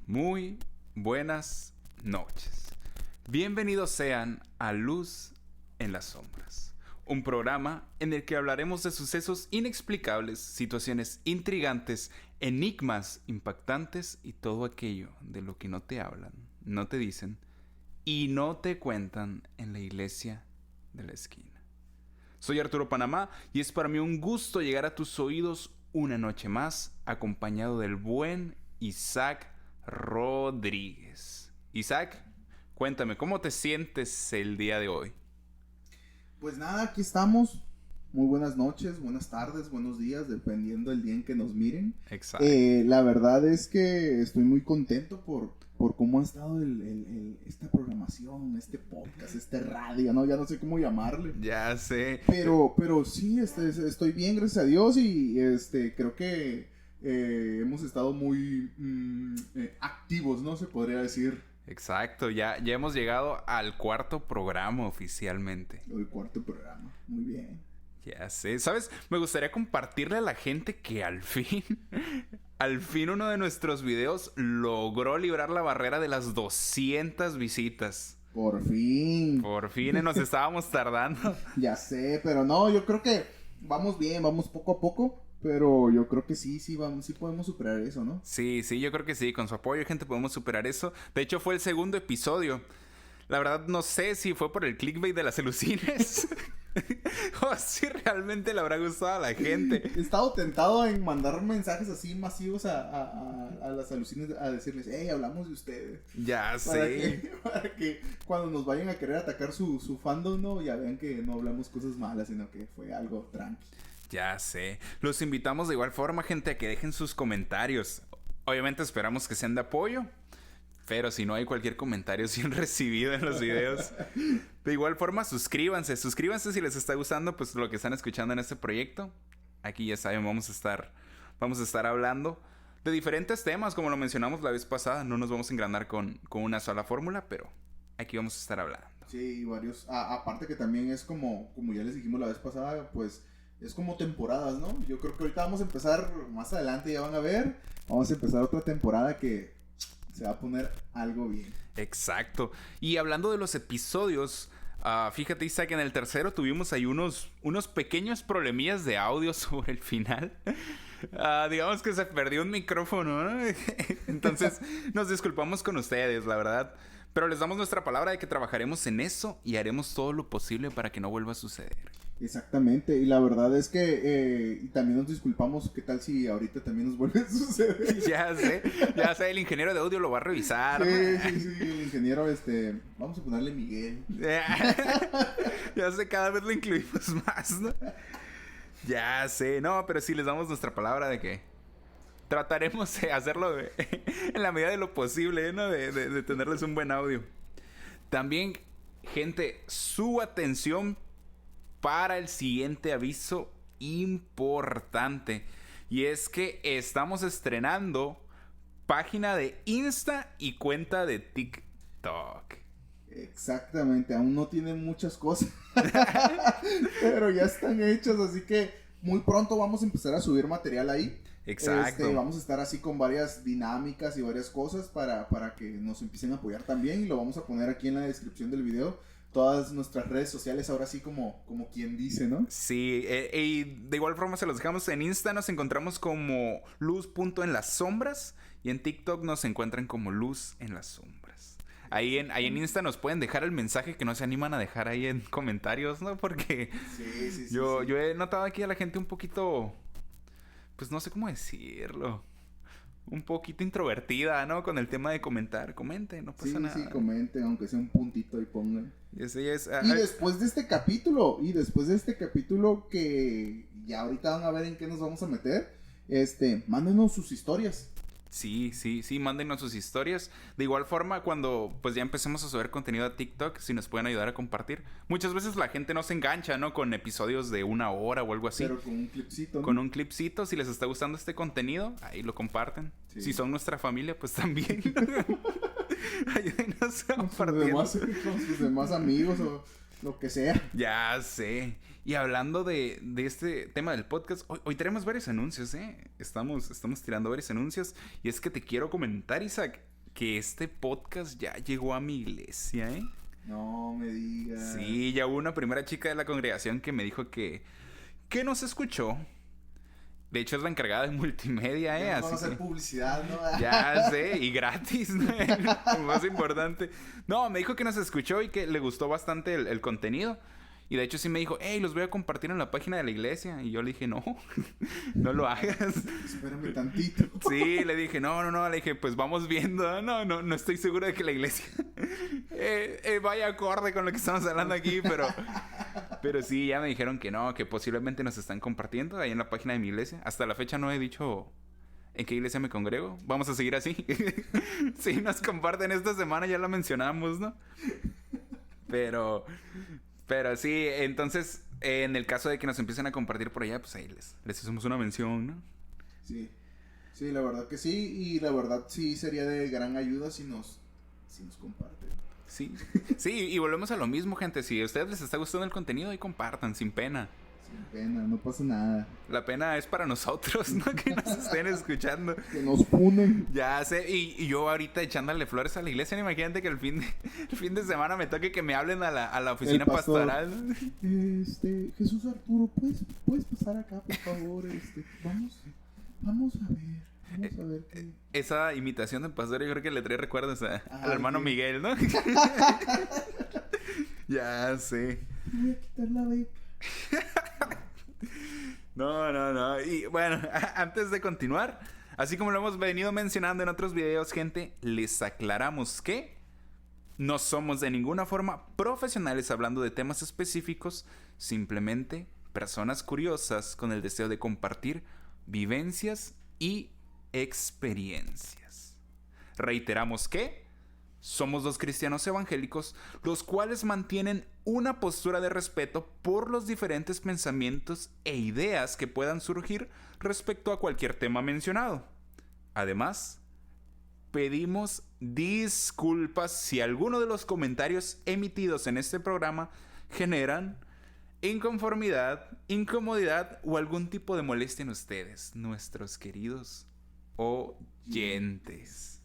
Muy buenas noches. Bienvenidos sean a Luz en las Sombras, un programa en el que hablaremos de sucesos inexplicables, situaciones intrigantes, enigmas impactantes y todo aquello de lo que no te hablan, no te dicen y no te cuentan en la iglesia de la esquina. Soy Arturo Panamá y es para mí un gusto llegar a tus oídos una noche más, acompañado del buen Isaac Rodríguez. Isaac, cuéntame, ¿cómo te sientes el día de hoy? Pues nada, aquí estamos. Muy buenas noches, buenas tardes, buenos días, dependiendo del día en que nos miren. Exacto. La verdad es que estoy muy contento por cómo ha estado esta programación, este podcast, este radio, ¿no? Ya no sé cómo llamarle. Ya sé. Pero sí, estoy bien, gracias a Dios, y creo que hemos estado muy activos, ¿no? Se podría decir. Exacto, ya hemos llegado al cuarto programa oficialmente. El cuarto programa, muy bien. Ya sé, ¿sabes? Me gustaría compartirle a la gente que al fin uno de nuestros videos logró librar la barrera de las 200 visitas. Por fin. Por fin, nos estábamos tardando. Ya sé, pero no, yo creo que vamos bien, vamos poco a poco. Pero yo creo que sí podemos superar eso, ¿no? Sí, yo creo que sí. Con su apoyo, gente, podemos superar eso. De hecho, fue el segundo episodio. La verdad, no sé si fue por el clickbait de las alucines o si realmente le habrá gustado a la gente. He estado tentado en mandar mensajes así masivos a las alucines a decirles, hey, hablamos de ustedes. Ya sé. Para que cuando nos vayan a querer atacar su fandom, ¿no? Ya vean que no hablamos cosas malas, sino que fue algo tranqui. Ya sé. Los invitamos de igual forma, gente, a que dejen sus comentarios. Obviamente esperamos que sean de apoyo, pero si no hay cualquier comentario sin recibido en los videos. De igual forma, suscríbanse si les está gustando pues lo que están escuchando en este proyecto. Aquí ya saben, vamos a estar hablando de diferentes temas, como lo mencionamos la vez pasada. No nos vamos a engranar con una sola fórmula, pero aquí vamos a estar hablando. Sí, varios. Aparte que también es como ya les dijimos la vez pasada, pues es como temporadas, ¿no? Yo creo que ahorita vamos a empezar, más adelante ya van a ver, vamos a empezar otra temporada que se va a poner algo bien. Exacto. Y hablando de los episodios, fíjate, Isaac, en el tercero tuvimos ahí unos pequeños problemillas de audio sobre el final. Digamos que se perdió un micrófono, ¿no? Entonces nos disculpamos con ustedes, la verdad. Pero les damos nuestra palabra de que trabajaremos en eso y haremos todo lo posible para que no vuelva a suceder. Exactamente, y la verdad es que y también nos disculpamos, ¿qué tal si ahorita también nos vuelve a suceder? Ya sé, el ingeniero de audio lo va a revisar. Sí, el ingeniero, vamos a ponerle Miguel. Ya sé, cada vez lo incluimos más, ¿no? Ya sé, no, pero sí les damos nuestra palabra de que trataremos de hacerlo en la medida de lo posible, ¿no? De tenerles un buen audio. También, gente, su atención para el siguiente aviso importante. Y es que estamos estrenando página de Insta y cuenta de TikTok. Exactamente, aún no tienen muchas cosas, pero ya están hechos, así que muy pronto vamos a empezar a subir material ahí. Exacto. Vamos a estar así con varias dinámicas y varias cosas para que nos empiecen a apoyar también, y lo vamos a poner aquí en la descripción del video. Todas nuestras redes sociales, ahora sí como quien dice, ¿no? Sí, y de igual forma se los dejamos en Insta, nos encontramos como luz.enlasombras y en TikTok nos encuentran como luz en las sombras. Ahí en Insta nos pueden dejar el mensaje que no se animan a dejar ahí en comentarios, ¿no? Porque yo he notado aquí a la gente un poquito, pues no sé cómo decirlo, un poquito introvertida, ¿no? Con el tema de comentar. Comenten, no pasa nada. Sí, comenten, aunque sea un puntito y pongan. Y después de este capítulo, que ya ahorita van a ver en qué nos vamos a meter, mándenos sus historias. Sí, mándenos sus historias. De igual forma, cuando pues ya empecemos a subir contenido a TikTok, si nos pueden ayudar a compartir. Muchas veces la gente no se engancha, ¿no? Con episodios de 1 hora o algo así. Pero con un clipcito, ¿no? Con un clipcito, si les está gustando este contenido, ahí lo comparten. Sí. Si son nuestra familia, pues también. Ayúdenos a compartir. Con sus demás amigos o lo que sea. Ya sé. Y hablando de este tema del podcast, hoy tenemos varios anuncios, ¿eh? Estamos tirando varios anuncios. Y es que te quiero comentar, Isaac, que este podcast ya llegó a mi iglesia, ¿eh? No me digas. Sí, ya hubo una primera chica de la congregación que me dijo que nos escuchó. De hecho, es la encargada de multimedia, ¿eh? Ya vamos a Así hacer que... publicidad, ¿no? Ya sé, y gratis, ¿no? Lo más importante. No, me dijo que nos escuchó y que le gustó bastante el contenido. Y de hecho sí me dijo, hey, los voy a compartir en la página de la iglesia. Y yo le dije, no, no lo hagas. Espérame tantito. Sí, le dije, no. Le dije, pues vamos viendo. No estoy seguro de que la iglesia vaya acorde con lo que estamos hablando aquí. Pero sí, ya me dijeron que no, que posiblemente nos están compartiendo ahí en la página de mi iglesia. Hasta la fecha no he dicho en qué iglesia me congrego. Vamos a seguir así. Sí, nos comparten esta semana, ya lo mencionamos, ¿no? Pero sí, entonces, en el caso de que nos empiecen a compartir por allá, pues ahí les hacemos una mención, ¿no? Sí, la verdad que sí. Y la verdad sí sería de gran ayuda si nos comparten. Sí, y volvemos a lo mismo, gente. Si a ustedes les está gustando el contenido, ahí compartan, sin pena. Sin pena, no pasa nada. La pena es para nosotros, ¿no? Que nos estén escuchando. Que nos punen. Ya sé, y yo ahorita echándole flores a la iglesia, imagínate que el fin de semana me toque que me hablen a la oficina pastoral, ¿no? Jesús Arturo, ¿puedes pasar acá, por favor? Vamos a ver qué... Esa imitación de pastor yo creo que le trae recuerdos al hermano Miguel, ¿no? Ya sé. Voy a quitar la beca. No. Y bueno, antes de continuar, así como lo hemos venido mencionando en otros videos, gente, les aclaramos que no somos de ninguna forma profesionales hablando de temas específicos, simplemente personas curiosas con el deseo de compartir vivencias y experiencias. Reiteramos que somos dos cristianos evangélicos, los cuales mantienen una postura de respeto por los diferentes pensamientos e ideas que puedan surgir respecto a cualquier tema mencionado. Además, pedimos disculpas si alguno de los comentarios emitidos en este programa generan inconformidad, incomodidad o algún tipo de molestia en ustedes, nuestros queridos oyentes.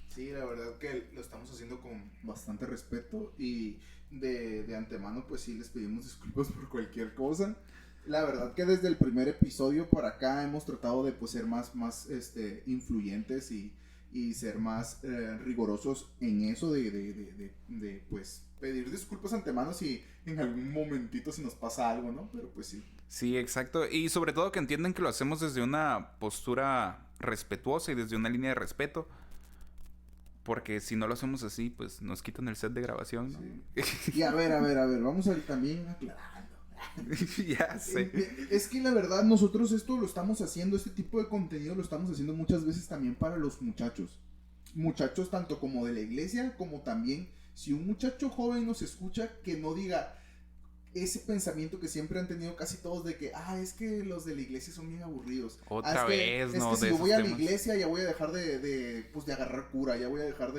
Sí, la verdad que lo estamos haciendo con bastante respeto y de antemano pues sí les pedimos disculpas por cualquier cosa. La verdad que desde el primer episodio por acá hemos tratado de pues ser más influyentes y ser más rigurosos en eso de pues pedir disculpas antemano si en algún momentito se nos pasa algo, ¿no? Pero pues sí. Sí, exacto. Y sobre todo que entiendan que lo hacemos desde una postura respetuosa y desde una línea de respeto. Porque si no lo hacemos así, pues nos quitan el set de grabación, ¿no? Sí. Y a ver, vamos a ir también aclarando. Ya sé. Es que la verdad nosotros esto lo estamos haciendo, este tipo de contenido lo estamos haciendo muchas veces también para los muchachos. Muchachos tanto como de la iglesia, como también si un muchacho joven nos escucha, que no diga ese pensamiento que siempre han tenido casi todos de que, es que los de la iglesia son bien aburridos. Otra vez, ¿no? Es que si yo voy a la iglesia ya voy a dejar de agarrar cura, ya voy a dejar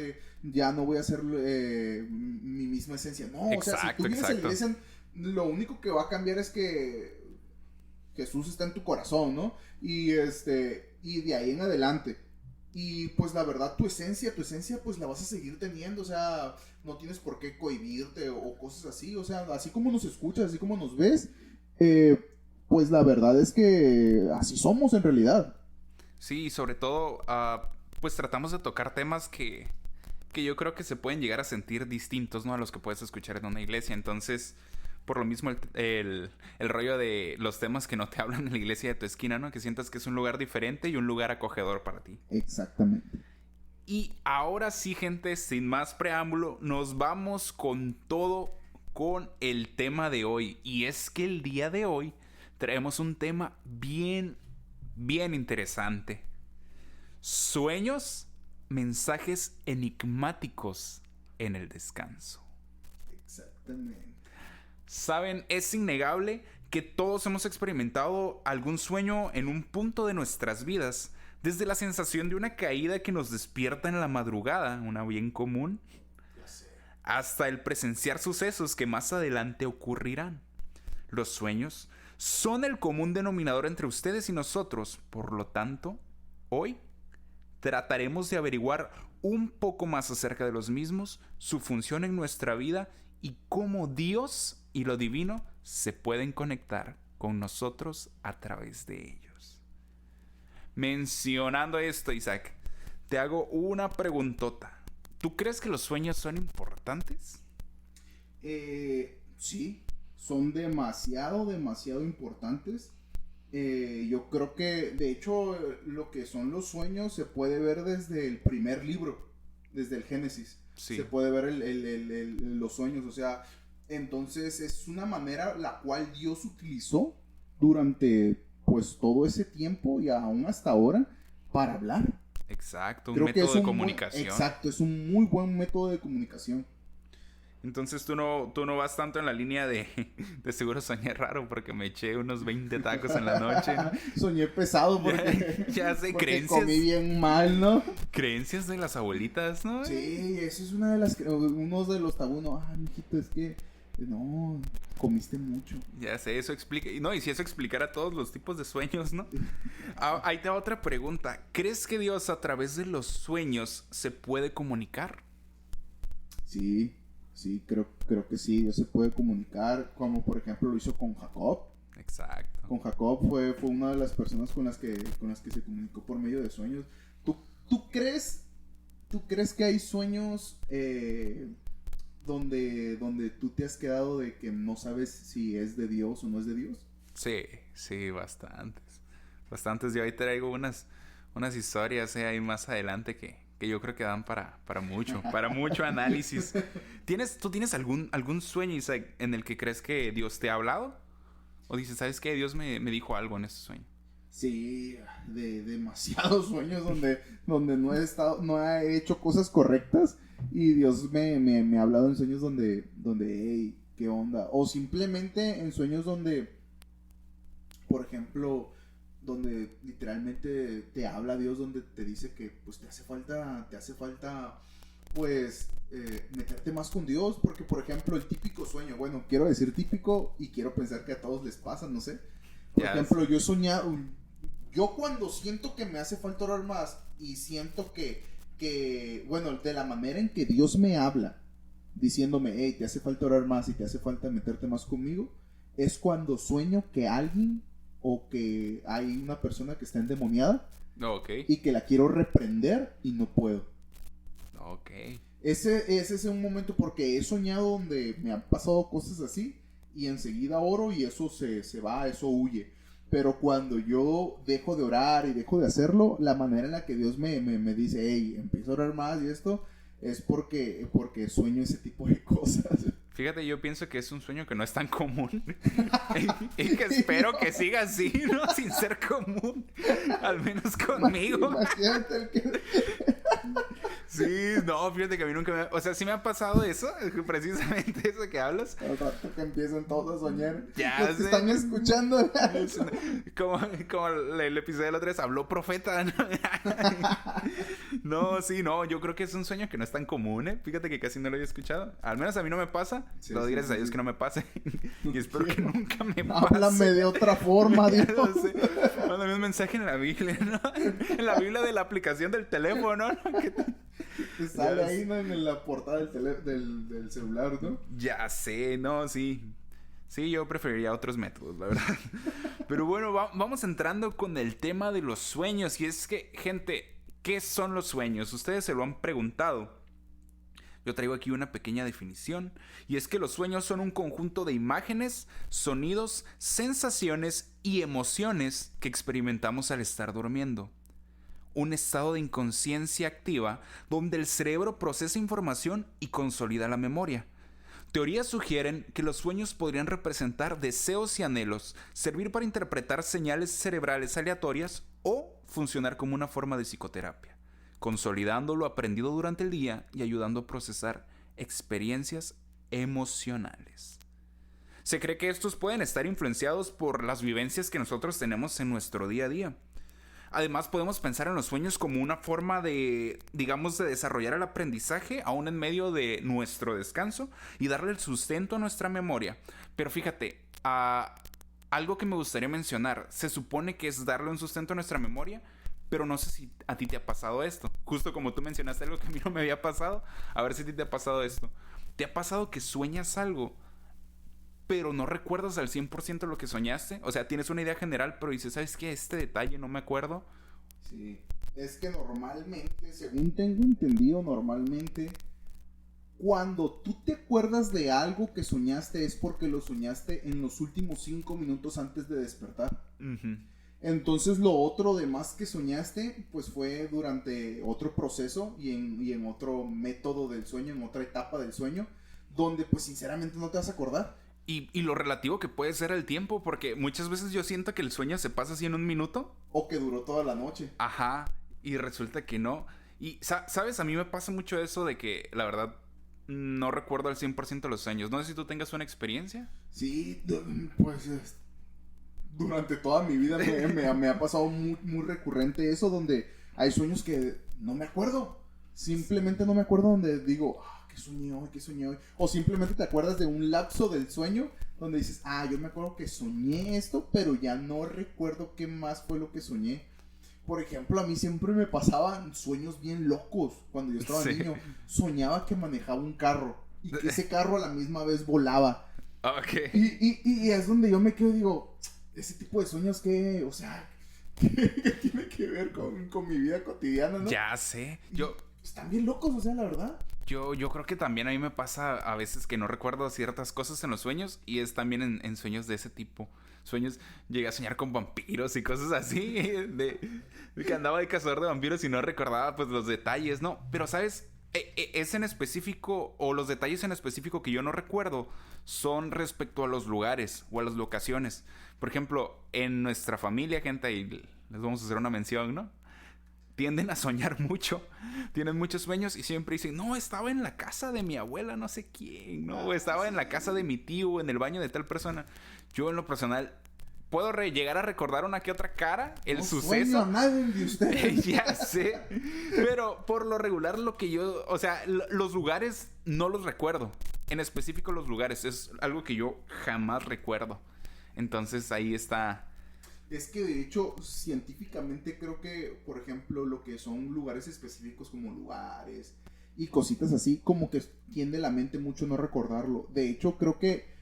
ya no voy a hacer mi misma esencia. No, exacto, o sea, si tú vienes a la iglesia, lo único que va a cambiar es que Jesús está en tu corazón, ¿no? Y de ahí en adelante. Y pues la verdad, tu esencia pues la vas a seguir teniendo, o sea, no tienes por qué cohibirte o cosas así, o sea, así como nos escuchas, así como nos ves, pues la verdad es que así somos en realidad. Sí, y sobre todo, pues tratamos de tocar temas que yo creo que se pueden llegar a sentir distintos, ¿no? A los que puedes escuchar en una iglesia, entonces... Por lo mismo el rollo de los temas que no te hablan en la iglesia de tu esquina, ¿no? Que sientas que es un lugar diferente y un lugar acogedor para ti. Exactamente. Y ahora sí, gente, sin más preámbulo, nos vamos con todo con el tema de hoy. Y es que el día de hoy traemos un tema bien interesante. Sueños, mensajes enigmáticos en el descanso. Exactamente. Saben, es innegable que todos hemos experimentado algún sueño en un punto de nuestras vidas, desde la sensación de una caída que nos despierta en la madrugada, una bien común, hasta el presenciar sucesos que más adelante ocurrirán. Los sueños son el común denominador entre ustedes y nosotros, por lo tanto, hoy trataremos de averiguar un poco más acerca de los mismos, su función en nuestra vida y cómo Dios y lo divino se pueden conectar con nosotros a través de ellos. Mencionando esto, Isaac, te hago una preguntota. ¿Tú crees que los sueños son importantes? Sí, son demasiado importantes. Yo creo que, de hecho, lo que son los sueños se puede ver desde el primer libro, desde el Génesis. Sí. Se puede ver los sueños, o sea, entonces es una manera la cual Dios utilizó durante, pues, todo ese tiempo y aún hasta ahora para hablar. Exacto, un Creo que método es de comunicación. Exacto, es un muy buen método de comunicación. Entonces tú no vas tanto en la línea de seguro soñé raro porque me eché unos 20 tacos en la noche, ¿no? Soñé pesado porque, ya sé, porque creencias. comí bien mal, ¿no? Creencias de las abuelitas, ¿no? Sí, eso es uno de los tabú, ¿no? Mijito, es que no, comiste mucho. Ya sé, eso explica. No, y si eso explicara todos los tipos de sueños, ¿no? Ahí te va otra pregunta. ¿Crees que Dios a través de los sueños se puede comunicar? Sí, creo que sí, Dios se puede comunicar, como por ejemplo lo hizo con Jacob. Exacto. Con Jacob fue una de las personas con las que se comunicó por medio de sueños. ¿Tú crees que hay sueños donde tú te has quedado de que no sabes si es de Dios o no es de Dios? Sí, bastantes. Yo ahí traigo unas historias ahí más adelante que yo creo que dan para mucho análisis. ¿Tú tienes algún sueño, Isaac, en el que crees que Dios te ha hablado? ¿O dices, sabes qué? Dios me dijo algo en ese sueño. Sí, de demasiados sueños donde no he hecho cosas correctas y Dios me ha hablado en sueños donde hey, ¿qué onda? O simplemente en sueños donde, por ejemplo, donde literalmente te habla Dios, donde te dice que pues te hace falta pues meterte más con Dios, porque por ejemplo el típico sueño, bueno, quiero decir típico y quiero pensar que a todos les pasa, no sé. Por ejemplo, yo he soñado, yo cuando siento que me hace falta orar más y siento que bueno, de la manera en que Dios me habla, diciéndome, hey, te hace falta orar más y te hace falta meterte más conmigo, es cuando sueño que alguien o que hay una persona que está endemoniada y que la quiero reprender y no puedo. Ok. Ese es un momento porque he soñado donde me han pasado cosas así y enseguida oro y eso se va, eso huye. Pero cuando yo dejo de orar y dejo de hacerlo, la manera en la que Dios me dice, hey, empieza a orar más y esto, es porque sueño ese tipo de cosas. Fíjate, yo pienso que es un sueño que no es tan común. Y que espero que siga así, ¿no? Sin ser común. Al menos conmigo. Imagínate el que... Sí, no, fíjate que a mí nunca me... O sea, sí me ha pasado eso, precisamente eso que hablas. Al rato que empiezan todos a soñar. Ya los que están escuchando. Como el episodio de la otra vez, habló profeta, ¿no? No, yo creo que es un sueño que no es tan común, ¿eh? Fíjate que casi no lo había escuchado. Al menos a mí no me pasa. Sí, lo gracias a Dios que no me pase. Y espero que nunca me pase. Háblame de otra forma, Dios. Mándame un mensaje en la Biblia, ¿no? En la Biblia de la aplicación del teléfono, ¿no? Te sale ahí, ¿no? En la portada del celular, ¿no? Ya sé, no, sí. Sí, yo preferiría otros métodos, la verdad. Pero bueno, vamos entrando con el tema de los sueños. Y es que, gente, ¿qué son los sueños? Ustedes se lo han preguntado. Yo traigo aquí una pequeña definición. Y es que los sueños son un conjunto de imágenes, sonidos, sensaciones y emociones que experimentamos al estar durmiendo. Un estado de inconsciencia activa donde el cerebro procesa información y consolida la memoria. Teorías sugieren que los sueños podrían representar deseos y anhelos, servir para interpretar señales cerebrales aleatorias o funcionar como una forma de psicoterapia, consolidando lo aprendido durante el día y ayudando a procesar experiencias emocionales. Se cree que estos pueden estar influenciados por las vivencias que nosotros tenemos en nuestro día a día. Además, podemos pensar en los sueños como una forma de, digamos, de desarrollar el aprendizaje aún en medio de nuestro descanso y darle el sustento a nuestra memoria. Pero fíjate, algo que me gustaría mencionar, se supone que es darle un sustento a nuestra memoria, Pero no sé si a ti te ha pasado esto. Justo como tú mencionaste algo que a mí no me había pasado. A ver si a ti te ha pasado esto. ¿Te ha pasado que sueñas algo, pero no recuerdas al 100% lo que soñaste? O sea, tienes una idea general, pero dices, ¿sabes qué? Este detalle no me acuerdo. Sí. Es que normalmente, según tengo entendido, normalmente cuando tú te acuerdas de algo que soñaste es porque lo soñaste en los últimos 5 minutos antes de despertar. Uh-huh. Entonces lo otro demás que soñaste pues fue durante otro proceso y en otro método del sueño, en otra etapa del sueño, donde pues sinceramente no te vas a acordar. Y lo relativo que puede ser el tiempo, porque muchas veces yo siento que el sueño se pasa así en un minuto. O que duró toda la noche. Ajá, y resulta que no. Y, ¿sabes? A mí me pasa mucho eso de que, la verdad, no recuerdo al 100% los sueños. No sé si tú tengas una experiencia. Sí, pues durante toda mi vida me ha pasado muy, muy recurrente eso, donde hay sueños que no me acuerdo. Simplemente no me acuerdo, donde digo, ¿qué soñé hoy? ¿Qué soñé hoy? O simplemente te acuerdas de un lapso del sueño donde dices, yo me acuerdo que soñé esto, pero ya no recuerdo qué más fue lo que soñé. Por ejemplo, a mí siempre me pasaban sueños bien locos cuando yo estaba niño. Soñaba que manejaba un carro y que ese carro a la misma vez volaba. Ok. Y es donde yo me quedo y digo, ese tipo de sueños que, o sea, ¿qué tiene que ver con mi vida cotidiana, no? Ya sé. Están bien locos, o sea, la verdad. Yo creo que también a mí me pasa a veces que no recuerdo ciertas cosas en los sueños, y es también en sueños de ese tipo. Sueños, llegué a soñar con vampiros y cosas así, de que andaba de cazador de vampiros y no recordaba pues los detalles, ¿no? Pero, ¿sabes? Es en específico, o los detalles en específico que yo no recuerdo, son respecto a los lugares o a las locaciones. Por ejemplo, en nuestra familia, gente, y les vamos a hacer una mención, ¿no? Tienden a soñar mucho, tienen muchos sueños y siempre dicen, no, estaba en la casa de mi abuela, no sé quién, no, estaba en la casa de mi tío, en el baño de tal persona. Yo en lo personal puedo llegar a recordar una que otra cara, el suceso. Sueño a nadie de ustedes. Ya sé, pero por lo regular lo que yo, o sea, los lugares no los recuerdo, en específico los lugares, es algo que yo jamás recuerdo. Entonces ahí está. Es que de hecho, científicamente creo que, por ejemplo, lo que son lugares específicos como lugares y cositas así, como que tiende la mente mucho no recordarlo. De hecho, creo que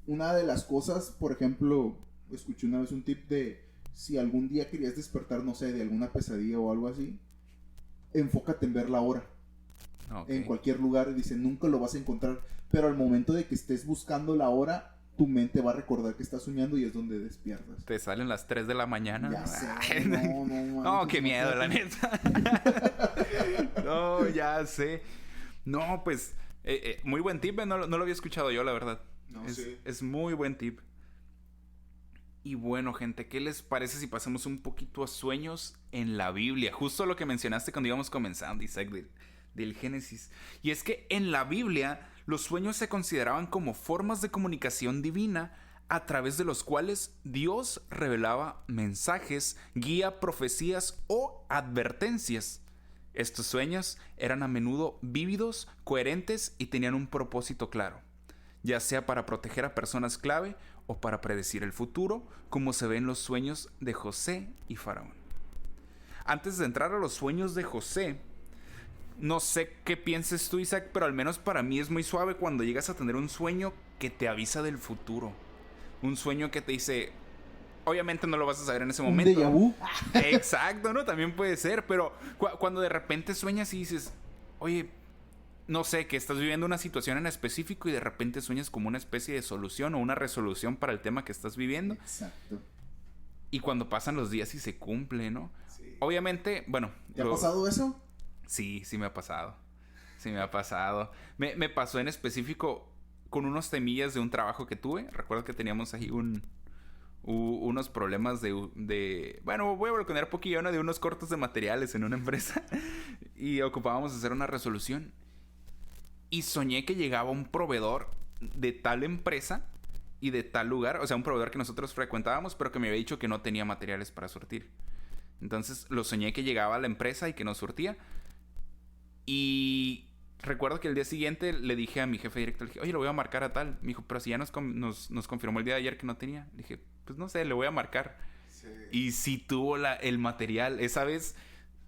una de las cosas, por ejemplo, escuché una vez un tip de si algún día querías despertar, no sé, de alguna pesadilla o algo así, enfócate en ver la hora. Okay. En cualquier lugar, dice, nunca lo vas a encontrar, pero al momento de que estés buscando la hora, tu mente va a recordar que estás soñando y es donde despiertas. Te salen las 3 de la mañana. Ya sé. No, qué miedo, la neta. No, ya sé. No, pues, muy buen tip, no lo había escuchado yo, la verdad. No, sí. Es muy buen tip. Y bueno, gente, ¿qué les parece si pasamos un poquito a sueños en la Biblia? Justo lo que mencionaste cuando íbamos comenzando, Isaac, del Génesis. Y es que en la Biblia los sueños se consideraban como formas de comunicación divina a través de los cuales Dios revelaba mensajes, guía, profecías o advertencias. Estos sueños eran a menudo vívidos, coherentes y tenían un propósito claro, ya sea para proteger a personas clave o para predecir el futuro, como se ve en los sueños de José y Faraón. Antes de entrar a los sueños de José, no sé qué pienses tú, Isaac, pero al menos para mí es muy suave cuando llegas a tener un sueño que te avisa del futuro. Un sueño que te dice, obviamente no lo vas a saber en ese momento. ¿Un déjà vu? Exacto, ¿no? También puede ser, pero cuando de repente sueñas y dices, oye, no sé, que estás viviendo una situación en específico y de repente sueñas como una especie de solución o una resolución para el tema que estás viviendo. Exacto. Y cuando pasan los días y se cumple, ¿no? Sí. Obviamente, bueno. ¿Te ha pasado eso? Sí me ha pasado. Sí me ha pasado. Me pasó en específico con unos temillas de un trabajo que tuve. Recuerdo que teníamos ahí unos problemas de... Bueno, voy a balconear poquillo, ¿no? De unos cortos de materiales en una empresa. Y ocupábamos hacer una resolución. Y soñé que llegaba un proveedor de tal empresa y de tal lugar. O sea, un proveedor que nosotros frecuentábamos, pero que me había dicho que no tenía materiales para surtir. Entonces lo soñé que llegaba a la empresa y que nos surtía. Y recuerdo que el día siguiente le dije a mi jefe directo, le dije, oye, lo voy a marcar a tal. Me dijo, pero si ya nos confirmó el día de ayer que no tenía. Le dije, pues no sé, le voy a marcar. Sí. Sí. Y sí tuvo el material. Esa vez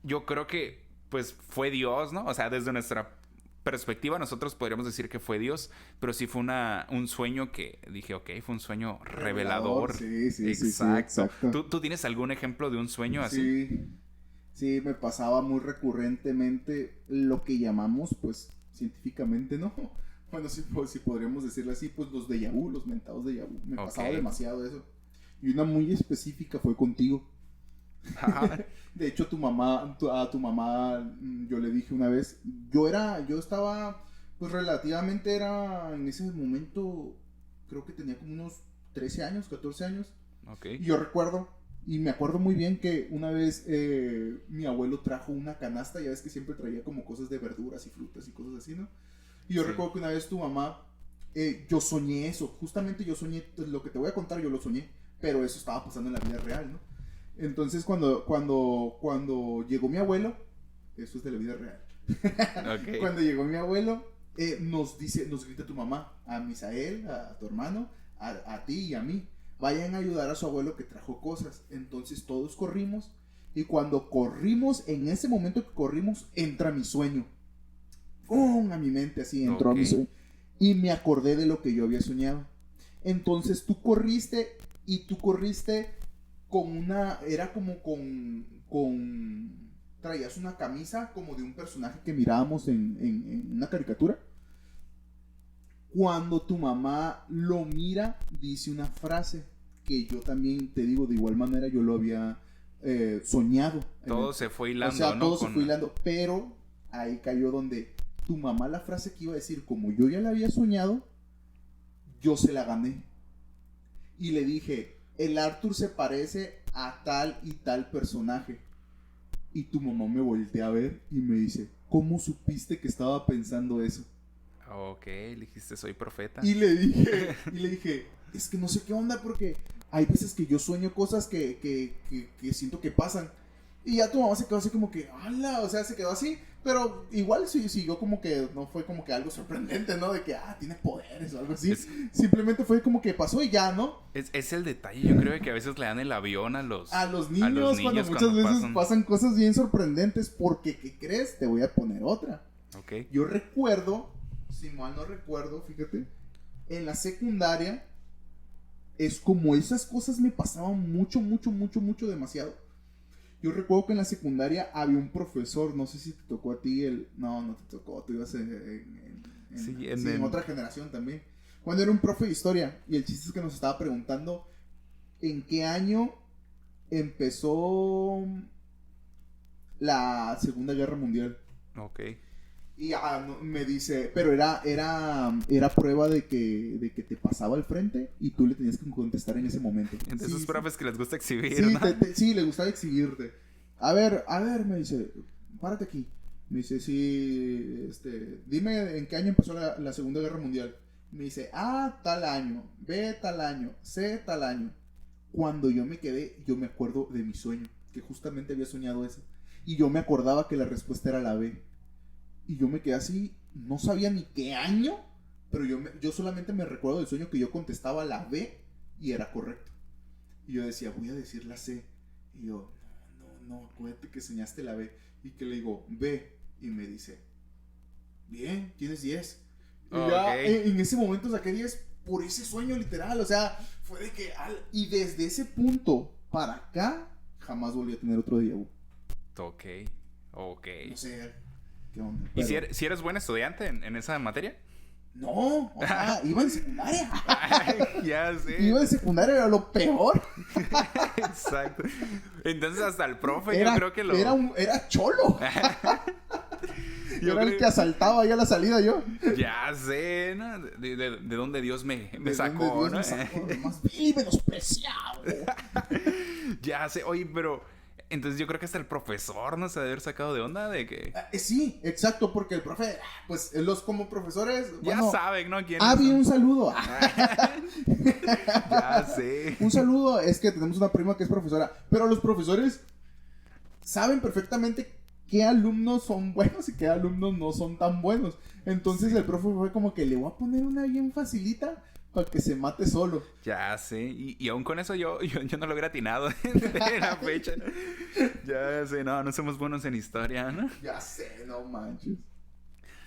yo creo que pues fue Dios, ¿no? O sea, desde nuestra perspectiva nosotros podríamos decir que fue Dios, pero sí fue un sueño que dije, ok, fue un sueño revelador. Sí, sí, Exacto. sí, exacto. ¿Tú tienes algún ejemplo de un sueño así? Sí, sí, me pasaba muy recurrentemente lo que llamamos, pues, científicamente, ¿no? Bueno, sí, pues, si podríamos decirlo así, pues los déjà vu, los mentados déjà vu. Me pasaba demasiado eso. Y una muy específica fue contigo. De hecho, a tu mamá, yo le dije una vez, yo estaba, pues relativamente en ese momento, creo que tenía como unos 13 años, 14 años. Okay. Y yo recuerdo, y me acuerdo muy bien que una vez mi abuelo trajo una canasta, ya ves que siempre traía como cosas de verduras y frutas y cosas así, ¿no? Y yo recuerdo que una vez tu mamá, yo soñé eso, justamente yo soñé, lo que te voy a contar yo lo soñé, pero eso estaba pasando en la vida real, ¿no? Entonces cuando llegó mi abuelo, eso es de la vida real. Okay. Cuando llegó mi abuelo, nos grita tu mamá, a Misael, a tu hermano, a ti y a mí, vayan a ayudar a su abuelo que trajo cosas. Entonces todos corrimos, y cuando corrimos, en ese momento que corrimos, entra mi sueño. ¡Pum! A mi mente así entró a mi sueño. Y me acordé de lo que yo había soñado. Entonces tú corriste era como traías una camisa como de un personaje que mirábamos en una caricatura. Cuando tu mamá lo mira, dice una frase que yo también te digo, de igual manera yo lo había soñado. Todo se fue hilando, o sea, ¿no? todo se fue hilando, pero ahí cayó donde tu mamá la frase que iba a decir, como yo ya la había soñado, yo se la gané. Y le dije, el Arthur se parece a tal y tal personaje. Y tu mamá me voltea a ver y me dice, ¿cómo supiste que estaba pensando eso? Ok, le dijiste, soy profeta. Y le dije, es que no sé qué onda, porque hay veces que yo sueño cosas que siento que pasan. Y ya tu mamá se quedó así como que, ¡hala! O sea, se quedó así. Pero igual siguió como que, no fue como que algo sorprendente, ¿no? De que, tiene poderes o algo así. Simplemente fue como que pasó y ya, ¿no? Es el detalle, yo creo que a veces le dan el avión a los niños cuando muchas veces pasan cosas bien sorprendentes. Porque, ¿qué crees? Te voy a poner otra. Okay. Yo recuerdo, si mal no recuerdo, fíjate, en la secundaria, es como esas cosas me pasaban mucho, demasiado. Yo recuerdo que en la secundaria había un profesor, no sé si te tocó a ti no te tocó, tú ibas en otra generación también. Cuando era un profe de historia, y el chiste es que nos estaba preguntando en qué año empezó la Segunda Guerra Mundial. Ok. Y me dice, pero era prueba de que te pasaba al frente y tú le tenías que contestar en ese momento. Entonces esos profes que les gusta exhibir, sí, ¿no? Sí, le gustaba exhibirte. A ver, me dice, párate aquí. Me dice, sí, dime en qué año empezó la Segunda Guerra Mundial. Me dice, A, tal año, B, tal año, C, tal año. Cuando yo me quedé, yo me acuerdo de mi sueño, que justamente había soñado eso. Y yo me acordaba que la respuesta era la B. Y yo me quedé así, no sabía ni qué año, pero yo solamente me recuerdo del sueño que yo contestaba la B y era correcto. Y yo decía, voy a decir la C. Y yo, no, acuérdate que soñaste la B. Y que le digo, B. Y me dice, bien, tienes 10. Y ya en ese momento saqué 10 por ese sueño literal. O sea, fue de que... Y desde ese punto para acá, jamás volví a tener otro déjà vu. Ok. No sé... ¿Qué onda? ¿Y si eres buen estudiante en esa materia? No, o sea, iba en secundaria. Ya sé. Iba en secundaria, era lo peor. Exacto. Entonces hasta el profe yo creo que lo... Era cholo. Era el que asaltaba ahí a la salida yo. Ya sé, ¿no? De dónde Dios me sacó, ¿no? Me más vil y menospreciado. Ya sé, oye, pero... Entonces yo creo que hasta el profesor no se debe haber sacado de onda de que... Sí, exacto, porque el profe, pues los como profesores... Ya saben, ¿no? ¿Quién es? Un saludo. Ya sé. Un saludo, es que tenemos una prima que es profesora, pero los profesores saben perfectamente qué alumnos son buenos y qué alumnos no son tan buenos. Entonces el profe fue como que le voy a poner una bien facilita para que se mate solo. Ya sé, y aún con eso yo no lo hubiera atinado de la fecha. Ya sé, no somos buenos en historia, ¿no? Ya sé, no manches.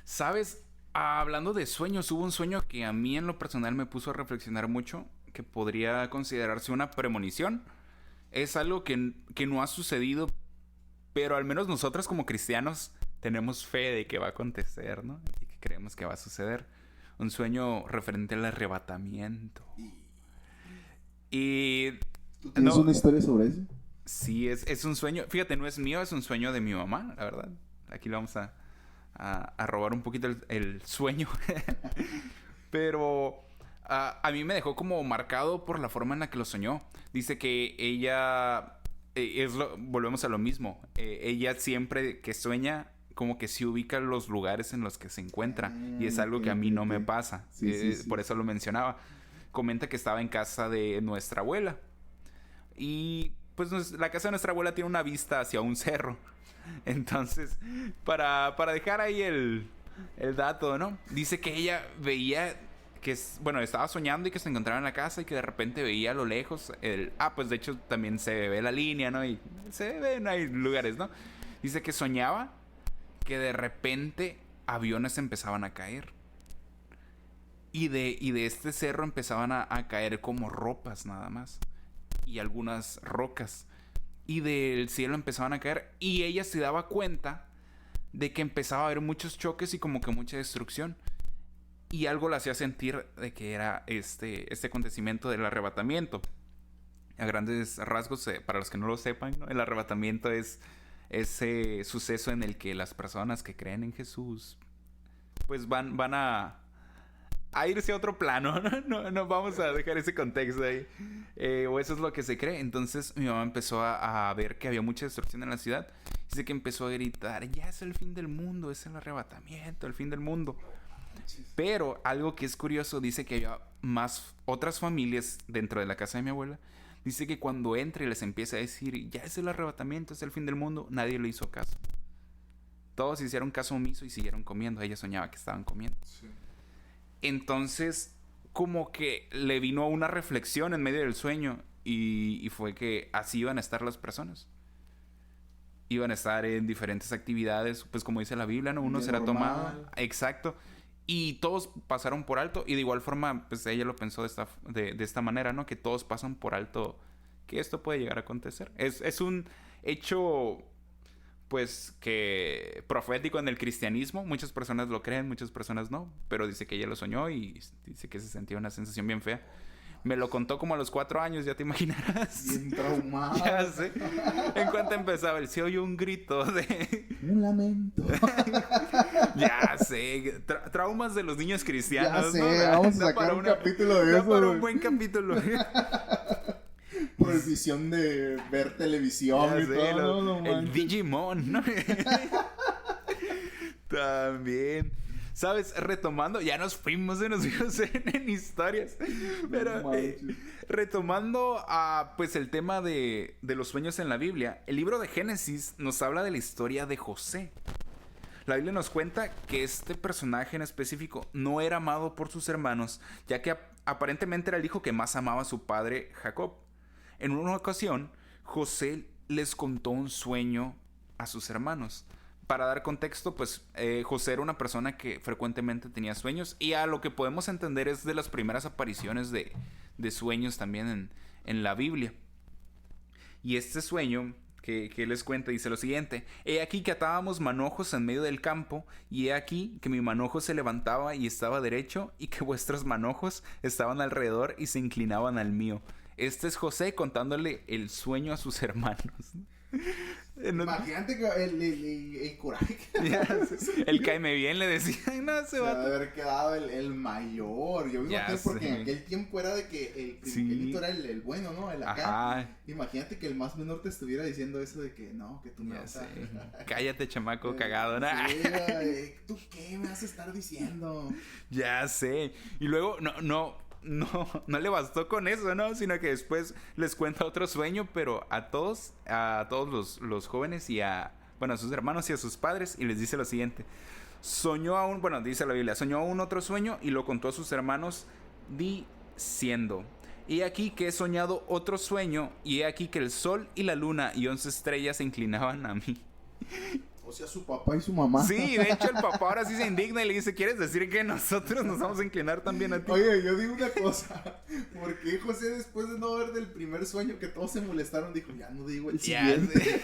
¿Sabes? Hablando de sueños, hubo un sueño que a mí en lo personal me puso a reflexionar mucho, que podría considerarse una premonición. Es algo que no ha sucedido, pero al menos nosotros como cristianos tenemos fe de que va a acontecer, ¿no? Y que creemos que va a suceder. Un sueño referente al arrebatamiento. Y... ¿Tú tienes una historia sobre eso? Sí, es un sueño. Fíjate, no es mío, es un sueño de mi mamá, la verdad. Aquí le vamos a robar un poquito el sueño. Pero a mí me dejó como marcado por la forma en la que lo soñó. Dice que ella... volvemos a lo mismo. Ella siempre que sueña, como que sí ubica los lugares en los que se encuentra. Y es algo que a mí no me pasa. Sí. Por eso lo mencionaba. Comenta que estaba en casa de nuestra abuela. Y pues la casa de nuestra abuela tiene una vista hacia un cerro. Entonces, para dejar ahí el dato, ¿no? Dice que ella veía que, bueno, estaba soñando y que se encontraba en la casa y que de repente veía a lo lejos pues de hecho también se ve la línea, ¿no? Y se ven ahí lugares, ¿no? Dice que soñaba que de repente aviones empezaban a caer. Y de este cerro empezaban a caer como ropas nada más. Y algunas rocas. Y del cielo empezaban a caer. Y ella se daba cuenta de que empezaba a haber muchos choques y como que mucha destrucción. Y algo la hacía sentir de que era este acontecimiento del arrebatamiento. A grandes rasgos, para los que no lo sepan, ¿no? El arrebatamiento es ese suceso en el que las personas que creen en Jesús pues van a irse a otro plano, ¿no? No vamos a dejar ese contexto ahí. O eso es lo que se cree. Entonces mi mamá empezó a ver que había mucha destrucción en la ciudad. Dice que empezó a gritar, ya es el fin del mundo, es el arrebatamiento, el fin del mundo. Pero algo que es curioso, dice que había otras familias dentro de la casa de mi abuela. Dice que cuando entra y les empieza a decir, ya es el arrebatamiento, es el fin del mundo, nadie le hizo caso. Todos hicieron caso omiso y siguieron comiendo. Ella soñaba que estaban comiendo. Sí. Entonces, como que le vino una reflexión en medio del sueño y fue que así iban a estar las personas. Iban a estar en diferentes actividades, pues como dice la Biblia, ¿no? Uno será tomado. Exacto. Y todos pasaron por alto. Y de igual forma, pues ella lo pensó de esta manera, ¿no? Que todos pasan por alto que esto puede llegar a acontecer. Es un hecho, pues, que profético en el cristianismo. Muchas personas lo creen, muchas personas no. Pero dice que ella lo soñó y dice que se sentía una sensación bien fea. Me lo contó como a los 4 años, ya te imaginarás. Bien traumado. Ya sé. En cuanto empezaba, se oyó un grito de... Un lamento. Ya sé. Traumas de los niños cristianos, ya sé, ¿no? Vamos a sacar un capítulo de eso. Para un buen capítulo. Prohibición de ver televisión ya y sé, todo. El Digimon, ¿no? También... ¿Sabes? Retomando, ya nos fuimos en historias. Pero retomando pues el tema de los sueños en la Biblia, el libro de Génesis nos habla de la historia de José. La Biblia nos cuenta que este personaje en específico no era amado por sus hermanos, ya que aparentemente era el hijo que más amaba a su padre Jacob. En una ocasión, José les contó un sueño a sus hermanos. Para dar contexto, pues José era una persona que frecuentemente tenía sueños y a lo que podemos entender es de las primeras apariciones de sueños también en la Biblia. Y este sueño que les cuenta dice lo siguiente: he aquí que atábamos manojos en medio del campo, y he aquí que mi manojo se levantaba y estaba derecho, y que vuestros manojos estaban alrededor y se inclinaban al mío. Este es José contándole el sueño a sus hermanos. Imagínate que el coraje el cáeme bien le decía. No, se va a haber quedado el mayor. Yo me imagino porque en aquel tiempo era de que el primerito era el bueno, ¿no? El acá. Ajá. Imagínate que el más menor te estuviera diciendo eso de que no, que tú me vas a... Cállate, chamaco cagado, ¿no? Sí, ¿tú qué me vas a estar diciendo? Ya sé. Y luego, no le bastó con eso, ¿no? Sino que después les cuenta otro sueño, pero a todos los jóvenes y a sus hermanos y a sus padres, y les dice lo siguiente: dice la Biblia, soñó aún otro sueño y lo contó a sus hermanos siendo. Y aquí que he soñado otro sueño, y he aquí que el sol y la luna y 11 estrellas se inclinaban a mí. O sea, su papá y su mamá. Sí, de hecho el papá ahora sí se indigna y le dice, ¿quieres decir que nosotros nos vamos a inclinar también a ti? Oye, yo digo una cosa. ¿Por qué José, después de no ver del primer sueño que todos se molestaron, dijo, ya no digo el siguiente?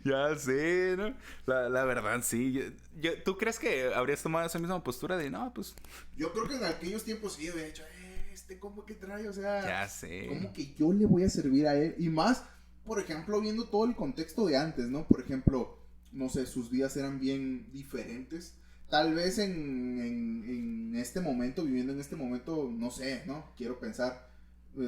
Ya sé, ¿no? La verdad, sí. ¿Tú crees que habrías tomado esa misma postura de, no, pues... Yo creo que en aquellos tiempos sí había dicho, ¿cómo que trae? O sea, ya sé. ¿cómo que yo le voy a servir a él? Y más, por ejemplo, viendo todo el contexto de antes, ¿no? Por ejemplo, no sé, sus días eran bien diferentes. Tal vez en este momento, viviendo en este momento, no sé, ¿no? Quiero pensar,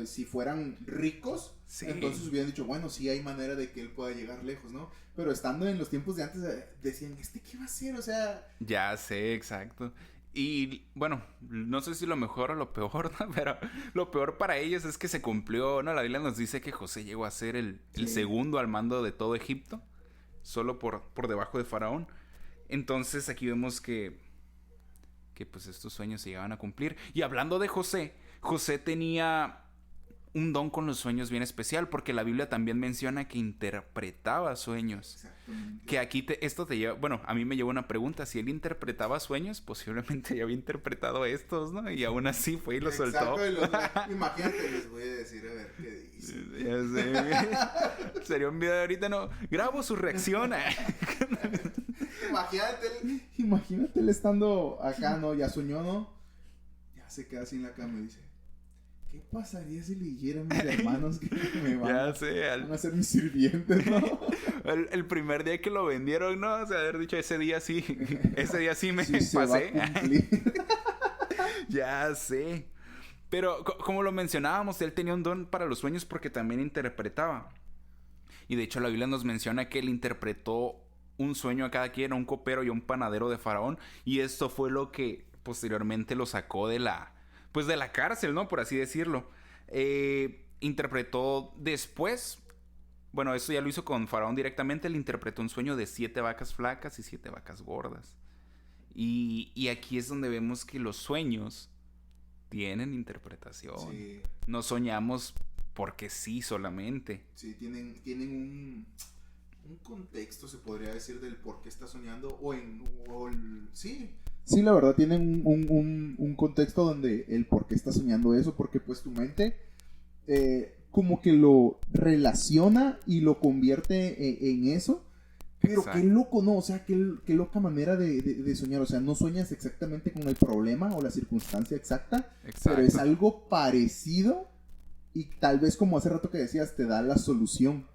si fueran ricos, sí, entonces hubieran dicho, bueno, sí hay manera de que él pueda llegar lejos, ¿no? Pero estando en los tiempos de antes, decían, ¿qué va a hacer? O sea... Ya sé, exacto. Y bueno, no sé si lo mejor o lo peor, ¿no? Pero lo peor para ellos es que se cumplió, ¿no? La Biblia nos dice que José llegó a ser el segundo al mando de todo Egipto, solo por debajo de Faraón. Entonces aquí vemos que pues estos sueños se llegaban a cumplir. Y hablando de José, José tenía un don con los sueños bien especial, porque la Biblia también menciona que interpretaba sueños. Exactamente. Que aquí esto te lleva, bueno, a mí me lleva una pregunta, si él interpretaba sueños, posiblemente ya había interpretado estos, ¿no? Y aún así fue y lo soltó. Imagínate, les voy a decir a ver qué dice. Ya sé. Sería un video de ahorita, no, grabo su reacción. Imagínate él estando acá, ¿no? Ya soñó, ¿no? Ya se queda así en la cama y dice, ¿qué pasaría si le dijera a mis hermanos que me van a ser mis sirvientes, no? El primer día que lo vendieron, ¿no? O sea, haber dicho ese día sí me sí, pasé. Ya sé. Pero como lo mencionábamos, él tenía un don para los sueños porque también interpretaba. Y de hecho la Biblia nos menciona que él interpretó un sueño a cada quien, a un copero y a un panadero de Faraón. Y esto fue lo que posteriormente lo sacó de la cárcel, ¿no? Por así decirlo. Interpretó después, bueno, eso ya lo hizo con Faraón directamente, le interpretó un sueño de 7 vacas flacas y 7 vacas gordas. Y aquí es donde vemos que los sueños tienen interpretación. Sí. No soñamos porque sí solamente. Sí, tienen un contexto, se podría decir, del por qué está soñando. Sí. Sí, la verdad, tienen un contexto donde el por qué está soñando eso, porque pues tu mente como que lo relaciona y lo convierte en eso. Pero exacto. Qué loco, ¿no? O sea, qué loca manera de soñar. O sea, no sueñas exactamente con el problema o la circunstancia exacta, exacto. Pero es algo parecido y tal vez, como hace rato que decías, te da la solución.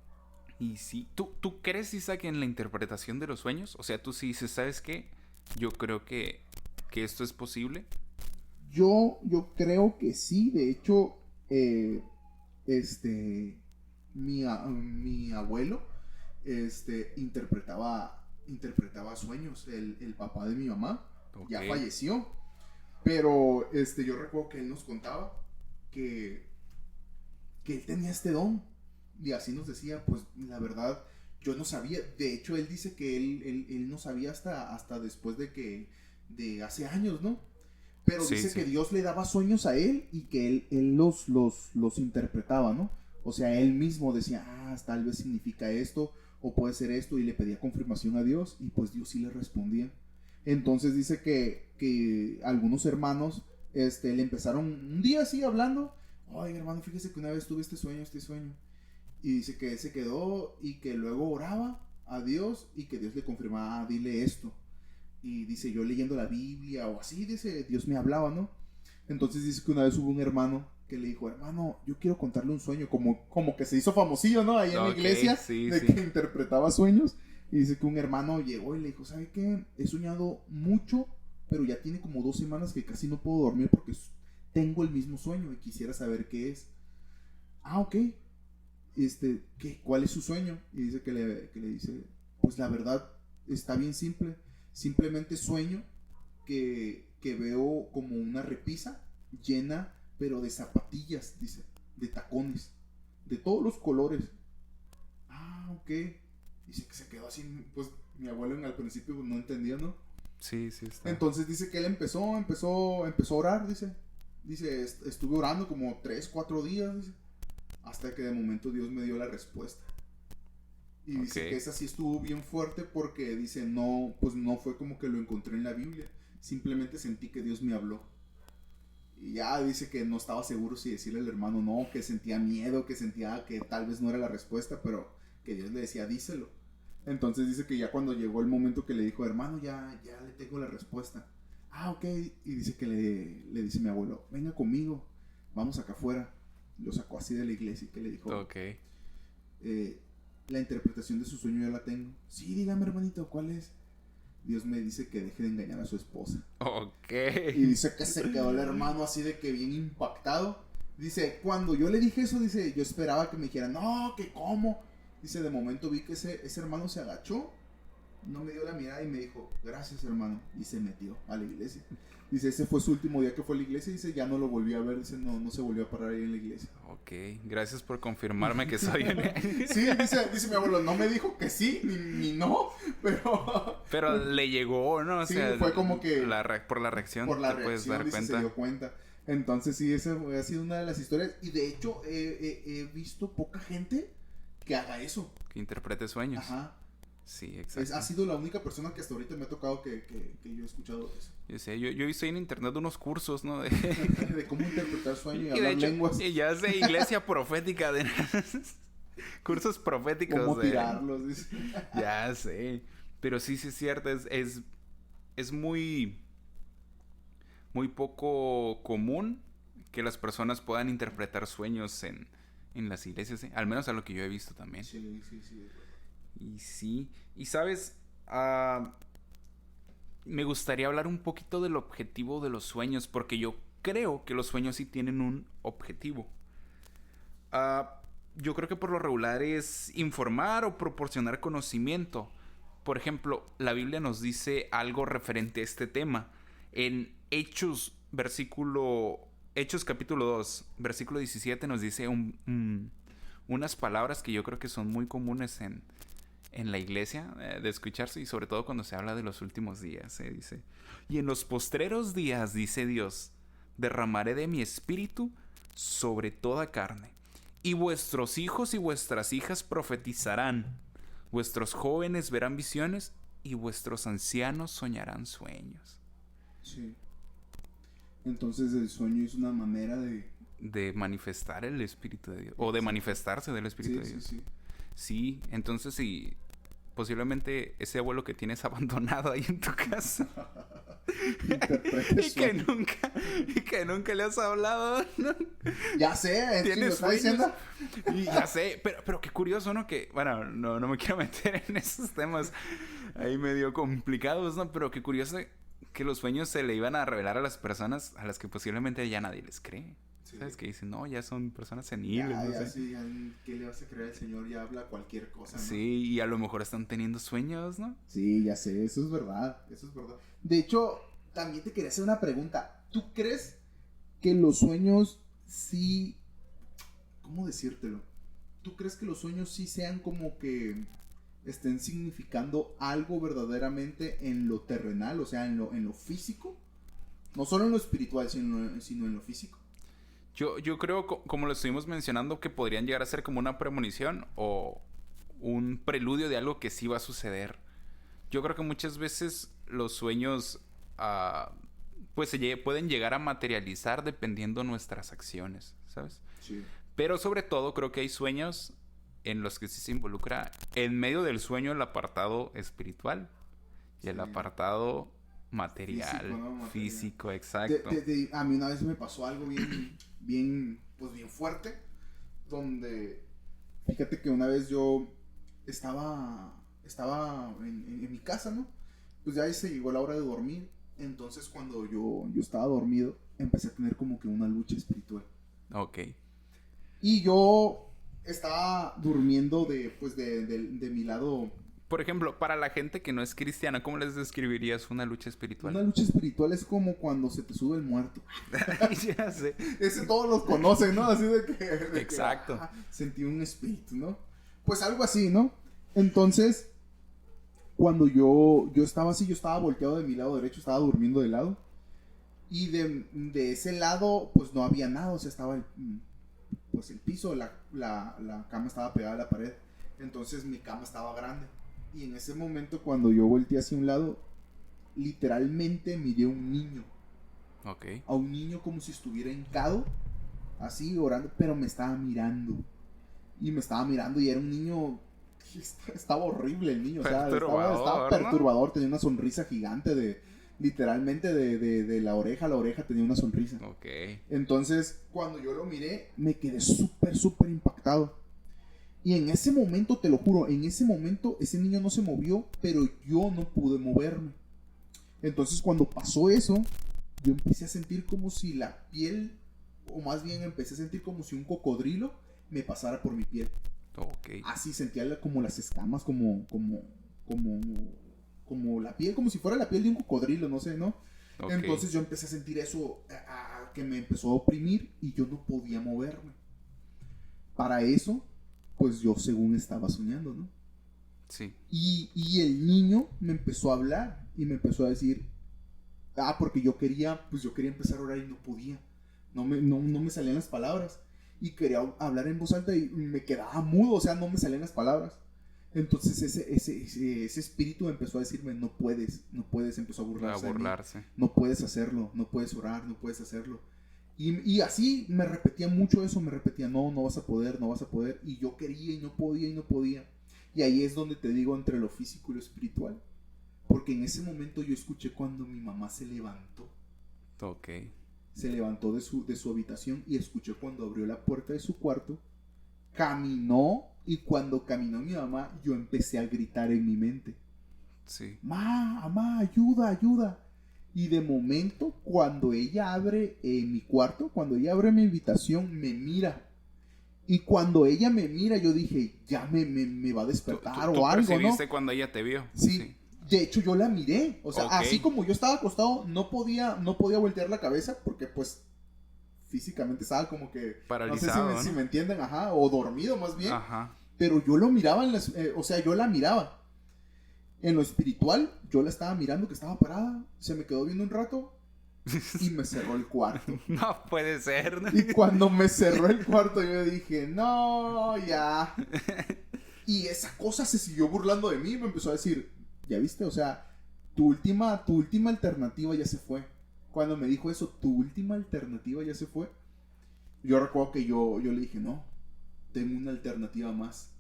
Y sí, ¿tú crees, Isaac, en la interpretación de los sueños? O sea, tú sí dices, ¿sabes qué? Yo creo que esto es posible. Yo creo que sí. De hecho, mi abuelo interpretaba sueños. El papá de mi mamá ya falleció. Pero yo recuerdo que él nos contaba que él tenía este don. Y así nos decía, pues la verdad, yo no sabía. De hecho, él dice que él no sabía hasta después de hace años, ¿no? Pero sí, dice que Dios le daba sueños a él y que él los interpretaba, ¿no? O sea, él mismo decía, tal vez significa esto, o puede ser esto, y le pedía confirmación a Dios, y pues Dios sí le respondía. Entonces dice que algunos hermanos le empezaron un día así hablando, ay hermano, fíjese que una vez tuve este sueño. Y dice que se quedó y que luego oraba a Dios y que Dios le confirmaba, dile esto. Y dice, yo leyendo la Biblia o así, dice, Dios me hablaba, ¿no? Entonces dice que una vez hubo un hermano que le dijo, hermano, yo quiero contarle un sueño, como que se hizo famosillo, ¿no? Ahí en la iglesia, que interpretaba sueños. Y dice que un hermano llegó y le dijo, ¿sabe qué? He soñado mucho, pero ya tiene como 2 semanas que casi no puedo dormir porque tengo el mismo sueño y quisiera saber qué es. Ok. ¿Cuál es su sueño? Y dice que le dice, pues la verdad está bien simple. Simplemente sueño que veo como una repisa llena, pero de zapatillas, dice, de tacones, de todos los colores. Ok. Dice que se quedó así, pues mi abuelo al principio no entendía, ¿no? Sí está. Entonces dice que él empezó a orar, dice. Dice, estuve orando como 3, 4 días, dice, hasta que de momento Dios me dio la respuesta. Y dice que esa sí estuvo bien fuerte porque dice, no, pues no fue como que lo encontré en la Biblia, simplemente sentí que Dios me habló. Y ya dice que no estaba seguro si decirle al hermano no, que sentía miedo, que sentía que tal vez no era la respuesta, pero que Dios le decía, díselo. Entonces dice que ya cuando llegó el momento que le dijo, hermano, ya le tengo la respuesta. Ah, ok. Y dice que le dice mi abuelo, venga conmigo, vamos acá afuera. Lo sacó así de la iglesia y que le dijo, la interpretación de su sueño ya la tengo. Sí, dígame, hermanito, ¿cuál es? Dios me dice que deje de engañar a su esposa. Ok. Y dice que se quedó el hermano así de que bien impactado. Dice, cuando yo le dije eso, dice, yo esperaba que me dijera, no, que cómo. Dice, de momento vi que ese hermano se agachó, no me dio la mirada y me dijo, gracias, hermano. Y se metió a la iglesia. Dice, ese fue su último día que fue a la iglesia. Dice, ya no lo volví a ver. Dice, no se volvió a parar ahí en la iglesia. Ok, gracias por confirmarme que soy Sí, dice mi abuelo, no me dijo que sí, ni no, pero le llegó, ¿no? O sí, sea, fue como que... por la reacción por la te puedes dar dice, cuenta. se dio cuenta. Entonces sí, esa ha sido una de las historias. Y de hecho, he visto poca gente que haga eso. Que interprete sueños. Ajá. Sí, exacto. Ha sido la única persona que hasta ahorita me ha tocado que yo he escuchado eso. Yo sé, yo he visto en internet unos cursos, ¿no? De cómo interpretar sueños y hablar de hecho, lenguas. Y ya sé, iglesia profética de... cursos proféticos. Cómo tirarlos, dice. Ya sé. Pero sí es cierto, es muy poco común que las personas puedan interpretar sueños en las iglesias, ¿eh? Al menos a lo que yo he visto también. Sí. Y sí, y sabes, me gustaría hablar un poquito del objetivo de los sueños, porque yo creo que los sueños sí tienen un objetivo. Yo creo que por lo regular es informar o proporcionar conocimiento. Por ejemplo, la Biblia nos dice algo referente a este tema. En Hechos capítulo 2, versículo 17 nos dice unas palabras que yo creo que son muy comunes en la iglesia de escucharse, y sobre todo cuando se habla de los últimos días. Dice, y en los postreros días, dice Dios, derramaré de mi espíritu sobre toda carne, y vuestros hijos y vuestras hijas profetizarán, vuestros jóvenes verán visiones, y vuestros ancianos soñarán sueños. Sí. Entonces el sueño es una manera de manifestar el Espíritu de Dios, o de manifestarse del Espíritu de Dios. Sí, entonces sí, posiblemente ese abuelo que tienes abandonado ahí en tu casa y que nunca le has hablado, ¿no? Ya sé, tienes sueños. Y ya sé, pero qué curioso, ¿no? Que, bueno, no me quiero meter en esos temas ahí medio complicados, ¿no? Pero qué curioso que los sueños se le iban a revelar a las personas a las que posiblemente ya nadie les cree. Sí. ¿Sabes? Que dicen, no, ya son personas seniles. Ya, sí, ¿qué le vas a creer al Señor? Ya habla cualquier cosa, ¿no? Sí, y a lo mejor están teniendo sueños, ¿no? Sí, ya sé, eso es verdad. De hecho, también te quería hacer una pregunta. ¿Tú crees que los sueños sí... ¿Cómo decírtelo? ¿Tú crees que los sueños sí sean como que estén significando algo verdaderamente en lo terrenal, o sea, en lo físico? No solo en lo espiritual, sino en lo físico. Yo creo, como lo estuvimos mencionando, que podrían llegar a ser como una premonición o un preludio de algo que sí va a suceder. Yo creo que muchas veces los sueños pues pueden llegar a materializar dependiendo de nuestras acciones, ¿sabes? Sí. Pero sobre todo creo que hay sueños en los que sí se involucra en medio del sueño el apartado espiritual y el apartado material, físico, exacto. A mí una vez me pasó algo bien fuerte, donde, fíjate que una vez yo estaba en mi casa, ¿no? Pues ya se llegó la hora de dormir, entonces cuando yo estaba dormido, empecé a tener como que una lucha espiritual. Ok. Y yo estaba durmiendo de mi lado. Por ejemplo, para la gente que no es cristiana, ¿cómo les describirías una lucha espiritual? Una lucha espiritual es como cuando se te sube el muerto. Ya sé. Ese todos los conocen, ¿no? Así de que... Exacto. Sentí un espíritu, ¿no? Pues algo así, ¿no? Entonces, cuando yo estaba así, yo estaba volteado de mi lado derecho, estaba durmiendo de lado. Y de ese lado, pues no había nada, o sea, estaba pues el piso, la cama estaba pegada a la pared. Entonces mi cama estaba grande. Y en ese momento, cuando yo volteé hacia un lado, literalmente miré a un niño. Ok. A un niño como si estuviera hincado, así orando, pero me estaba mirando. Y me estaba mirando y era un niño... Estaba horrible el niño, o sea, estaba perturbador, ¿no? Tenía una sonrisa gigante literalmente de la oreja a la oreja tenía una sonrisa. Ok. Entonces, cuando yo lo miré, me quedé súper impactado. Y en ese momento, te lo juro, en ese momento ese niño no se movió, pero yo no pude moverme. Entonces, cuando pasó eso, yo empecé a sentir como si la piel, o más bien empecé a sentir como si un cocodrilo me pasara por mi piel. Okay. Así sentía como las escamas, como la piel, como si fuera la piel de un cocodrilo, no sé, ¿no? Okay. Entonces yo empecé a sentir eso que me empezó a oprimir y yo no podía moverme. Para eso, pues yo según estaba soñando, ¿no? Sí. Y el niño me empezó a hablar y me empezó a decir, porque yo quería empezar a orar y no podía. No me salían las palabras. Y quería hablar en voz alta y me quedaba mudo, o sea, no me salían las palabras. Entonces ese espíritu empezó a decirme, no puedes, empezó a burlarse. De mí. No puedes hacerlo, no puedes orar, no puedes hacerlo. Y así me repetía mucho eso, no vas a poder. Y yo quería y no podía. Y ahí es donde te digo entre lo físico y lo espiritual. Porque en ese momento yo escuché cuando mi mamá se levantó. Ok. Se levantó de su habitación y escuché cuando abrió la puerta de su cuarto, caminó y cuando caminó mi mamá, yo empecé a gritar en mi mente. Sí. Mamá, ayuda. Y de momento, cuando ella abre mi cuarto, cuando ella abre mi habitación, me mira. Y cuando ella me mira, yo dije, ya me va a despertar o algo, ¿no? ¿Tú percibiste cuando ella te vio? Sí. De hecho, yo la miré. O sea, así como yo estaba acostado, no podía voltear la cabeza porque, pues, físicamente estaba como que... paralizado, no sé si me entienden, o dormido más bien. Ajá. Pero yo lo miraba, yo la miraba. En lo espiritual, yo la estaba mirando que estaba parada. Se me quedó viendo un rato y me cerró el cuarto. No puede ser. Y cuando me cerró el cuarto, yo dije, no, ya. Y esa cosa se siguió burlando de mí. Me empezó a decir... ¿Ya viste? O sea, tu última alternativa ya se fue. Cuando me dijo eso, tu última alternativa ya se fue. Yo recuerdo que yo le dije, no, tengo una alternativa más.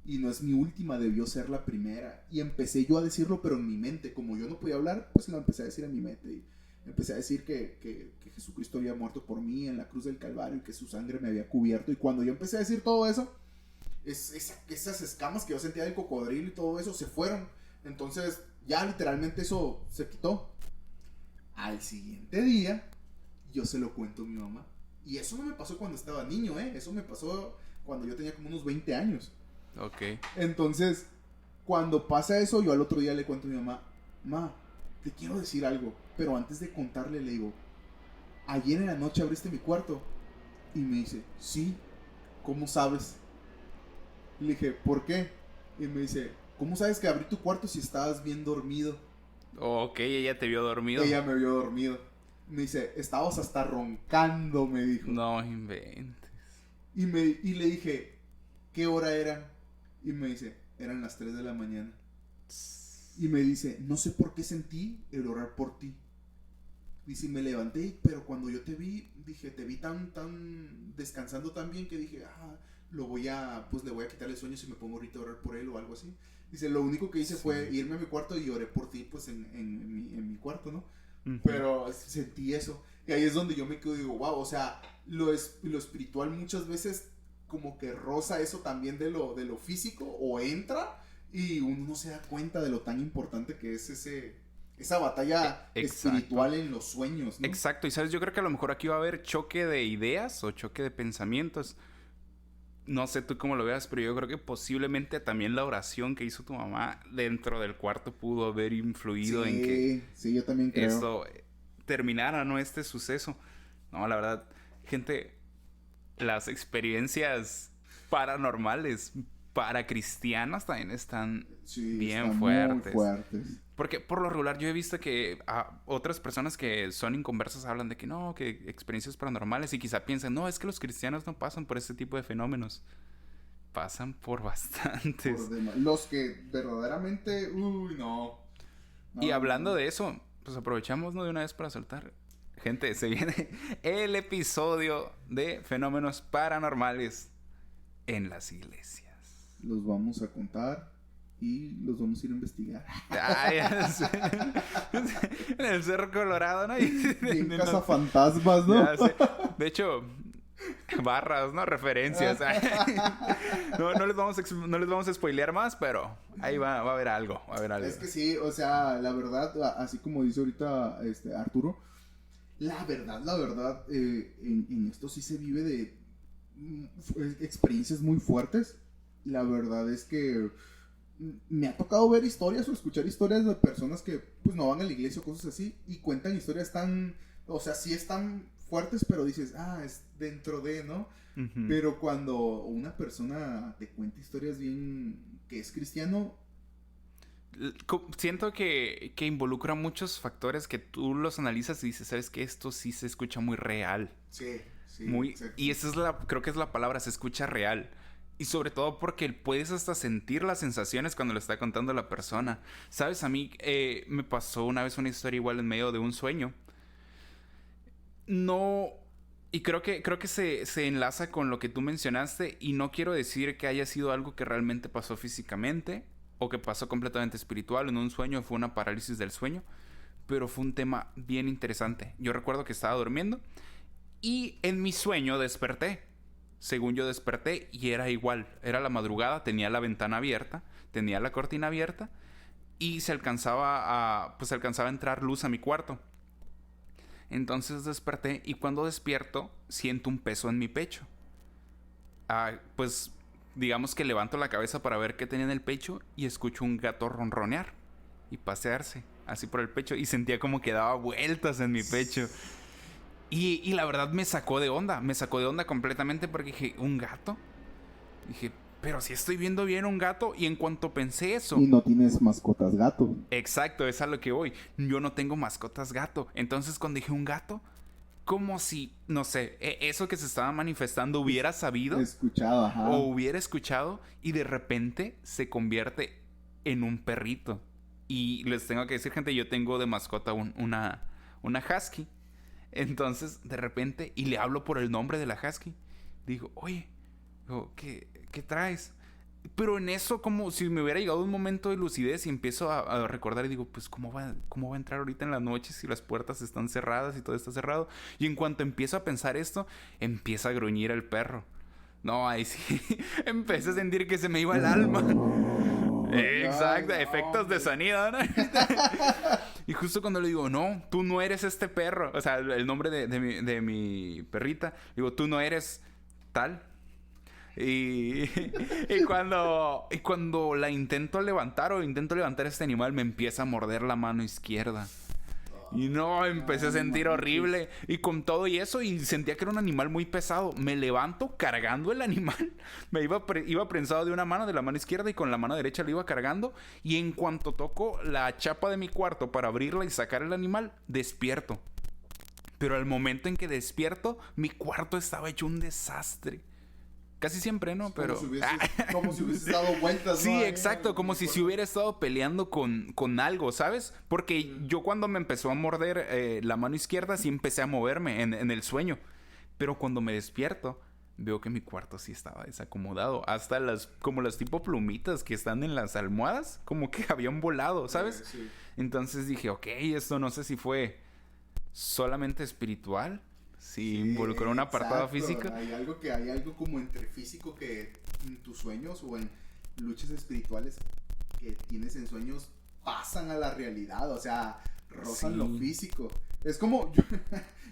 Y no es mi última, debió ser la primera. Y empecé yo a decirlo, pero en mi mente. Como yo no podía hablar, pues lo empecé a decir en mi mente. Y empecé a decir que Jesucristo había muerto por mí en la cruz del Calvario y que su sangre me había cubierto. Y cuando yo empecé a decir todo eso, esas escamas que yo sentía del cocodrilo y todo eso se fueron. Entonces, ya literalmente eso se quitó. Al siguiente día, yo se lo cuento a mi mamá. Y eso no me pasó cuando estaba niño, Eso me pasó cuando yo tenía como unos 20 años. Ok. Entonces, cuando pasa eso, yo al otro día le cuento a mi mamá, Ma, te quiero decir algo. Pero antes de contarle, le digo, ayer en la noche abriste mi cuarto. Y me dice, sí, ¿cómo sabes? Le dije, ¿por qué? Y me dice, ¿cómo sabes que abrí tu cuarto si estabas bien dormido? Ok, ella te vio dormido. Ella me vio dormido. Me dice, estabas hasta roncando, me dijo. No inventes. Y le dije, ¿qué hora era? Y me dice, eran las 3 de la mañana. Y me dice, no sé por qué sentí el orar por ti. Dice, me levanté, pero cuando yo te vi, dije, te vi tan descansando tan bien que dije, le voy a quitar el sueño si me pongo ahorita a orar por él o algo así. Dice, lo único que hice fue irme a mi cuarto y oré por ti, pues, en mi cuarto, ¿no? Uh-huh. Pero sentí eso. Y ahí es donde yo me quedo y digo, wow, o sea, lo espiritual muchas veces como que roza eso también de lo físico o entra y uno no se da cuenta de lo tan importante que es esa batalla espiritual en los sueños, ¿no? Exacto, y sabes, yo creo que a lo mejor aquí va a haber choque de ideas o choque de pensamientos. No sé tú cómo lo veas, pero yo creo que posiblemente también la oración que hizo tu mamá dentro del cuarto pudo haber influido en que... Sí, yo también creo. Esto terminara, ¿no? Este suceso. No, la verdad, gente, las experiencias paranormales para cristianos también están bien fuertes. Muy fuertes. Porque por lo regular yo he visto que otras personas que son inconversas hablan de que no, que experiencias paranormales y quizá piensan, no, es que los cristianos no pasan por este tipo de fenómenos. Pasan por bastantes. Los que verdaderamente, uy, no. Y hablando de eso, pues aprovechamos, ¿no?, de una vez para soltar. Gente, se viene el episodio de fenómenos paranormales en las iglesias. Los vamos a contar y los vamos a ir a investigar. Ay, en el Cerro Colorado, ¿no? En cazafantasmas, ¿no? De hecho, barras, ¿no? Referencias. No les vamos a spoilear más, pero ahí va a haber algo. Es que sí, o sea, la verdad, así como dice ahorita Arturo, la verdad, en esto sí se vive de experiencias muy fuertes. La verdad es que me ha tocado ver historias o escuchar historias de personas que pues no van a la iglesia o cosas así y cuentan historias tan, o sea, sí están fuertes, pero dices, es dentro de, ¿no? Uh-huh. Pero cuando una persona te cuenta historias bien, que es cristiano, siento que involucra muchos factores que tú los analizas y dices, ¿sabes qué? Esto sí se escucha muy real. Sí. Y esa es creo que es la palabra, se escucha real. Y sobre todo porque puedes hasta sentir las sensaciones cuando lo está contando la persona. ¿Sabes? A mí me pasó una vez una historia igual en medio de un sueño. No... Y creo que se enlaza con lo que tú mencionaste. Y no quiero decir que haya sido algo que realmente pasó físicamente o que pasó completamente espiritual. En un sueño fue una parálisis del sueño. Pero fue un tema bien interesante. Yo recuerdo que estaba durmiendo y en mi sueño desperté. Según yo desperté y era igual. Era la madrugada, tenía la ventana abierta, tenía la cortina abierta y se alcanzaba a entrar luz a mi cuarto. Entonces desperté y cuando despierto siento un peso en mi pecho. Pues digamos que levanto la cabeza para ver qué tenía en el pecho y escucho un gato ronronear y pasearse así por el pecho y sentía como que daba vueltas en mi pecho. Y la verdad me sacó de onda completamente porque dije, ¿un gato? Dije, pero si estoy viendo bien un gato. Y en cuanto pensé eso... Y no tienes mascotas gato. Exacto, es a lo que voy. Yo no tengo mascotas gato. Entonces cuando dije un gato, como si, no sé, eso que se estaba manifestando hubiera sabido. Escuchado, ajá. O hubiera escuchado y de repente se convierte en un perrito. Y les tengo que decir, gente, yo tengo de mascota una husky. Entonces, de repente, y le hablo por el nombre de la husky. Digo, oye, ¿qué traes? Pero en eso, como si me hubiera llegado un momento de lucidez y empiezo a recordar y digo, pues, ¿cómo va a entrar ahorita en la noche si las puertas están cerradas y todo está cerrado? Y en cuanto empiezo a pensar esto, empieza a gruñir el perro. No, ahí sí, empecé a sentir que se me iba el alma. Exacto, efectos de sonido, ¿no? Y justo cuando le digo, no, tú no eres este perro. O sea, el nombre de mi perrita. Digo, tú no eres tal. Y cuando la intento levantar este animal, me empieza a morder la mano izquierda. Y no, empecé a sentir horrible. Y con todo y eso, y sentía que era un animal muy pesado. Me levanto cargando el animal. Me iba prensado de una mano, de la mano izquierda, y con la mano derecha lo iba cargando. Y en cuanto toco la chapa de mi cuarto para abrirla y sacar el animal, despierto. Pero al momento en que despierto, mi cuarto estaba hecho un desastre. Casi siempre, ¿no? Pero... Como si hubieses dado vueltas, ¿no? Sí, exacto. Como si se hubiera estado peleando con algo, ¿sabes? Porque yo cuando me empezó a morder la mano izquierda, sí empecé a moverme en el sueño. Pero cuando me despierto, veo que mi cuarto sí estaba desacomodado. Hasta como las tipo plumitas que están en las almohadas, como que habían volado, ¿sabes? Sí. Entonces dije, ok, esto no sé si fue solamente espiritual. Sí, involucró un apartado físico. Hay algo como entre físico que en tus sueños o en luchas espirituales que tienes en sueños pasan a la realidad, o sea, rozan lo físico. Es como,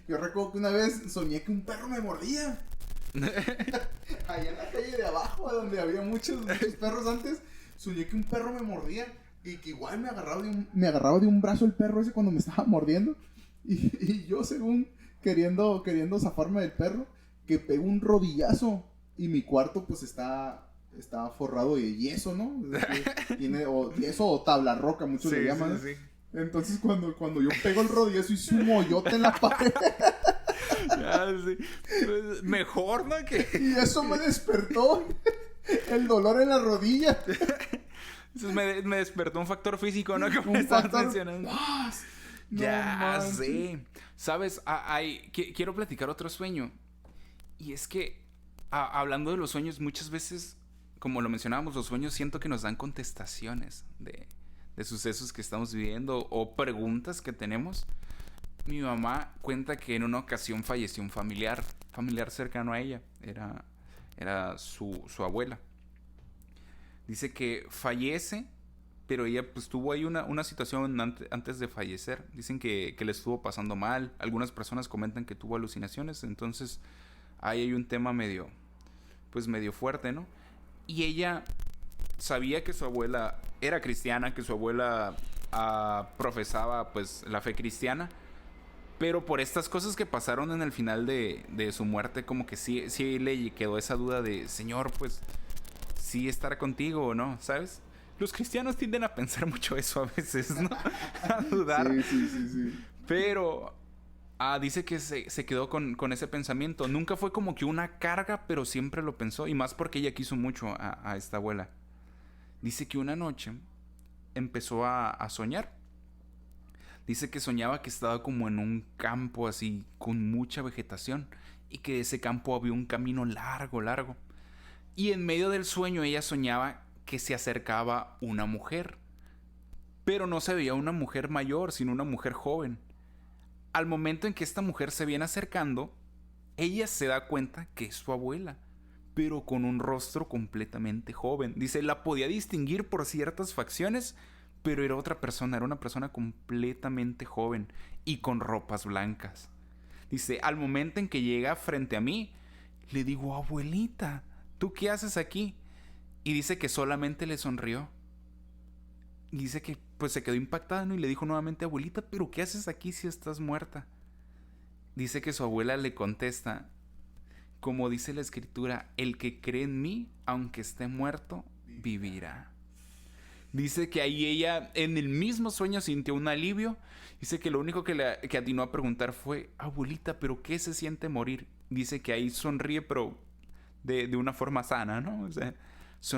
yo recuerdo que una vez soñé que un perro me mordía. Allá en la calle de abajo, donde había muchos perros antes, soñé que un perro me mordía y que igual me agarraba de un brazo el perro ese cuando me estaba mordiendo. Y yo según... Queriendo zafarme del perro, que pego un rodillazo y mi cuarto pues está está forrado de yeso, ¿no? Tiene o yeso o tabla roca, muchos le llaman. Sí. Entonces cuando yo pego el rodillazo hice un hoyote en la pared. Ya, sí. Pues, mejor, ¿no? Y eso me despertó el dolor en la rodilla. Eso me despertó un factor físico, ¿no? Que me Un estabas factor... mencionando. ¡Ah! No Ya manches. sé. ¿Sabes? Quiero platicar otro sueño. Y es que, hablando de los sueños, muchas veces, como lo mencionábamos, los sueños siento que nos dan contestaciones de sucesos que estamos viviendo o preguntas que tenemos. Mi mamá cuenta que en una ocasión falleció un familiar cercano a ella. Era su abuela. Dice que fallece, pero ella pues tuvo ahí una situación antes de fallecer. Dicen que le estuvo pasando mal. Algunas personas comentan que tuvo alucinaciones. Entonces ahí hay un tema medio fuerte, ¿no? Y ella sabía que su abuela era cristiana, que su abuela profesaba pues la fe cristiana. Pero por estas cosas que pasaron en el final de su muerte, como que sí le quedó esa duda de, Señor, pues, sí estará contigo o no, ¿sabes? Los cristianos tienden a pensar mucho eso a veces, ¿no? A dudar. Sí. Pero dice que se quedó con ese pensamiento. Nunca fue como que una carga, pero siempre lo pensó. Y más porque ella quiso mucho a esta abuela. Dice que una noche empezó a soñar. Dice que soñaba que estaba como en un campo así, con mucha vegetación, y que de ese campo había un camino largo. Y en medio del sueño ella soñaba que se acercaba una mujer. Pero no se veía una mujer mayor, sino una mujer joven. Al momento en que esta mujer se viene acercando, ella se da cuenta que es su abuela, pero con un rostro completamente joven. Dice, la podía distinguir por ciertas facciones, pero era otra persona, era una persona completamente joven y con ropas blancas. Dice, al momento en que llega frente a mí, le digo, abuelita, ¿tú qué haces aquí? Y dice que solamente le sonrió. Y dice que pues se quedó impactada, ¿no? Y le dijo nuevamente, abuelita, ¿pero qué haces aquí si estás muerta? Dice que su abuela le contesta, como dice la escritura, el que cree en mí, aunque esté muerto, vivirá. Dice que ahí ella en el mismo sueño sintió un alivio. Dice que lo único que atinó a preguntar fue, abuelita, ¿pero qué se siente morir? Dice que ahí sonríe, pero de una forma sana, ¿no? O sea,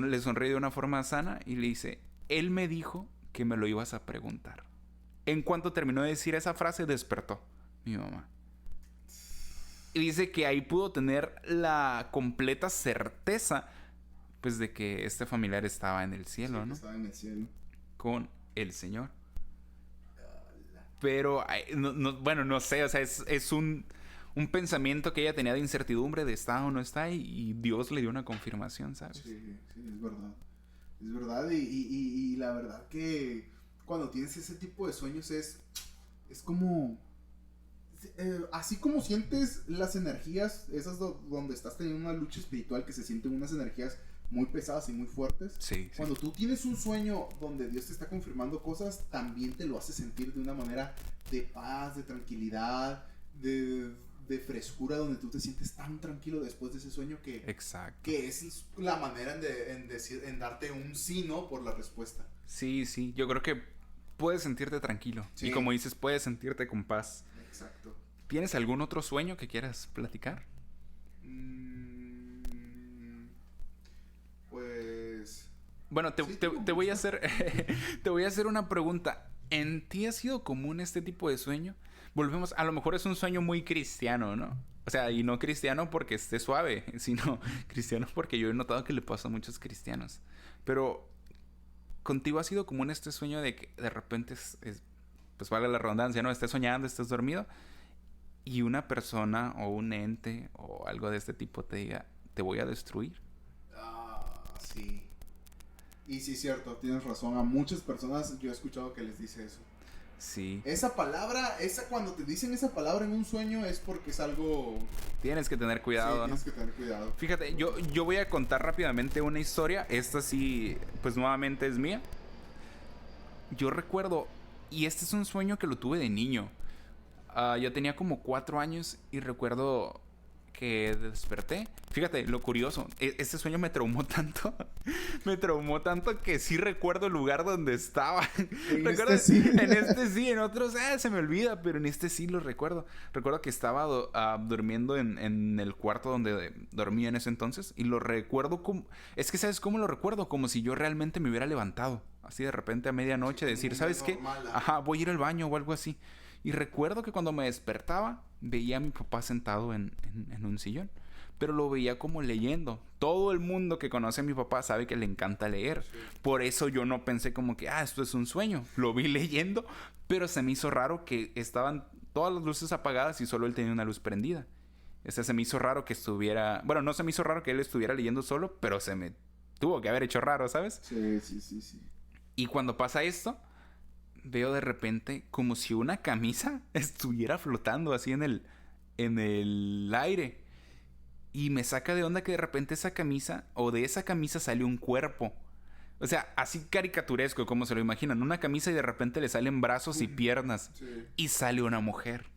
le sonríe de una forma sana y le dice, él me dijo que me lo ibas a preguntar. En cuanto terminó de decir esa frase, despertó mi mamá. Y dice que ahí pudo tener la completa certeza pues de que este familiar estaba en el cielo, sí, ¿no? Estaba en el cielo. Con el Señor. Pero, bueno, no sé, o sea, es un pensamiento que ella tenía de incertidumbre de está o no está y Dios le dio una confirmación, ¿sabes? Sí, es verdad. Es verdad y la verdad que cuando tienes ese tipo de sueños es como... así como sientes las energías, esas donde estás teniendo una lucha espiritual que se sienten unas energías muy pesadas y muy fuertes. Sí. Cuando tú tienes un sueño donde Dios te está confirmando cosas, también te lo hace sentir de una manera de paz, de tranquilidad, de frescura, donde tú te sientes tan tranquilo después de ese sueño que... Exacto. Que es la manera en darte un sí, ¿no? Por la respuesta. Sí, yo creo que puedes sentirte tranquilo. Sí. Y como dices, puedes sentirte con paz. Exacto. ¿Tienes algún otro sueño que quieras platicar? Pues... Bueno, te voy a hacer te voy a hacer una pregunta. ¿En ti ha sido común este tipo de sueño? Volvemos, a lo mejor es un sueño muy cristiano, ¿no? O sea, y no cristiano porque esté suave, sino cristiano porque yo he notado que le pasa a muchos cristianos. Pero contigo ha sido común este sueño de que de repente pues valga la redundancia, ¿no? Estés soñando, estés dormido y una persona o un ente o algo de este tipo te diga, te voy a destruir. Sí. Y sí, cierto, tienes razón. A muchas personas yo he escuchado que les dice eso. Sí. Esa palabra, cuando te dicen esa palabra en un sueño es porque es algo... Tienes que tener cuidado, ¿no? Tienes que tener cuidado. Fíjate, yo voy a contar rápidamente una historia. Esta sí, pues nuevamente es mía. Yo recuerdo, y este es un sueño que lo tuve de niño. Yo tenía como 4 años y recuerdo que desperté. Fíjate, lo curioso, este sueño me traumó tanto. Me traumó tanto que sí recuerdo el lugar donde estaba. En Recuerdo, este sí. en este sí, en otros se me olvida, pero en este sí lo recuerdo. Recuerdo que estaba durmiendo en el cuarto donde dormía en ese entonces. Y lo recuerdo como... Es que, ¿sabes cómo lo recuerdo? Como si yo realmente me hubiera levantado. Así de repente a medianoche, Sí, decir, como ¿sabes un qué? día normal, Ajá, voy a ir al baño o algo así. Y recuerdo que cuando me despertaba, veía a mi papá sentado en un sillón. Pero lo veía como leyendo. Todo el mundo que conoce a mi papá sabe que le encanta leer. Sí. Por eso yo no pensé como que, esto es un sueño. Lo vi leyendo, pero se me hizo raro que estaban todas las luces apagadas y solo él tenía una luz prendida. Se me hizo raro que estuviera... Bueno, no se me hizo raro que él estuviera leyendo solo, pero se me tuvo que haber hecho raro, ¿sabes? Sí. Y cuando pasa esto, veo de repente como si una camisa estuviera flotando así en el aire. Y me saca de onda que de repente esa camisa, o de esa camisa sale un cuerpo. O sea, así caricaturesco, como se lo imaginan. Una camisa y de repente le salen brazos y piernas. Sí. Y sale una mujer.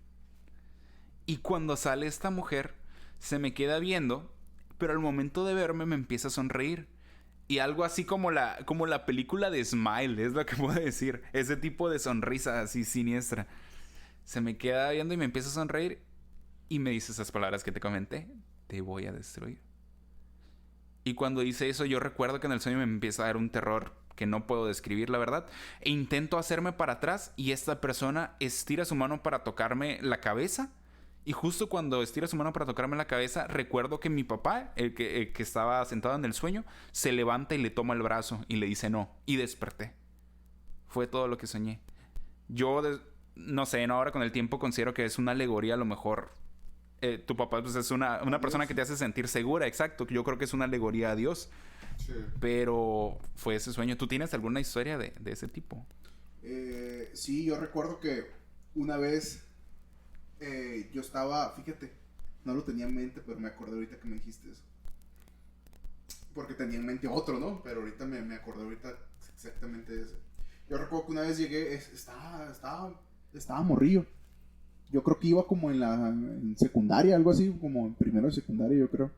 Y cuando sale esta mujer, se me queda viendo, pero al momento de verme me empieza a sonreír. Y algo así como la película de Smile, es lo que puedo decir. Ese tipo de sonrisa así siniestra. Se me queda viendo y me empieza a sonreír. Y me dice esas palabras que te comenté. Te voy a destruir. Y cuando dice eso, yo recuerdo que en el sueño me empieza a dar un terror que no puedo describir, la verdad. E intento hacerme para atrás y esta persona estira su mano para tocarme la cabeza. Y justo cuando estira su mano para tocarme la cabeza, recuerdo que mi papá, el que estaba sentado en el sueño, se levanta y le toma el brazo y le dice no. Y desperté. Fue todo lo que soñé. Yo, no sé, ahora con el tiempo considero que es una alegoría a lo mejor. Tu papá pues, es una persona que te hace sentir segura, exacto. Yo creo que es una alegoría a Dios. Sí. Pero fue ese sueño. ¿Tú tienes alguna historia de ese tipo? Sí, yo recuerdo que una vez yo estaba, fíjate, no lo tenía en mente, pero me acordé ahorita que me dijiste eso. Porque tenía en mente otro, ¿no? Pero ahorita me acordé ahorita exactamente de eso. Yo recuerdo que una vez llegué, estaba morrillo. Yo creo que iba como en secundaria, algo así, como en primero de secundaria, yo creo.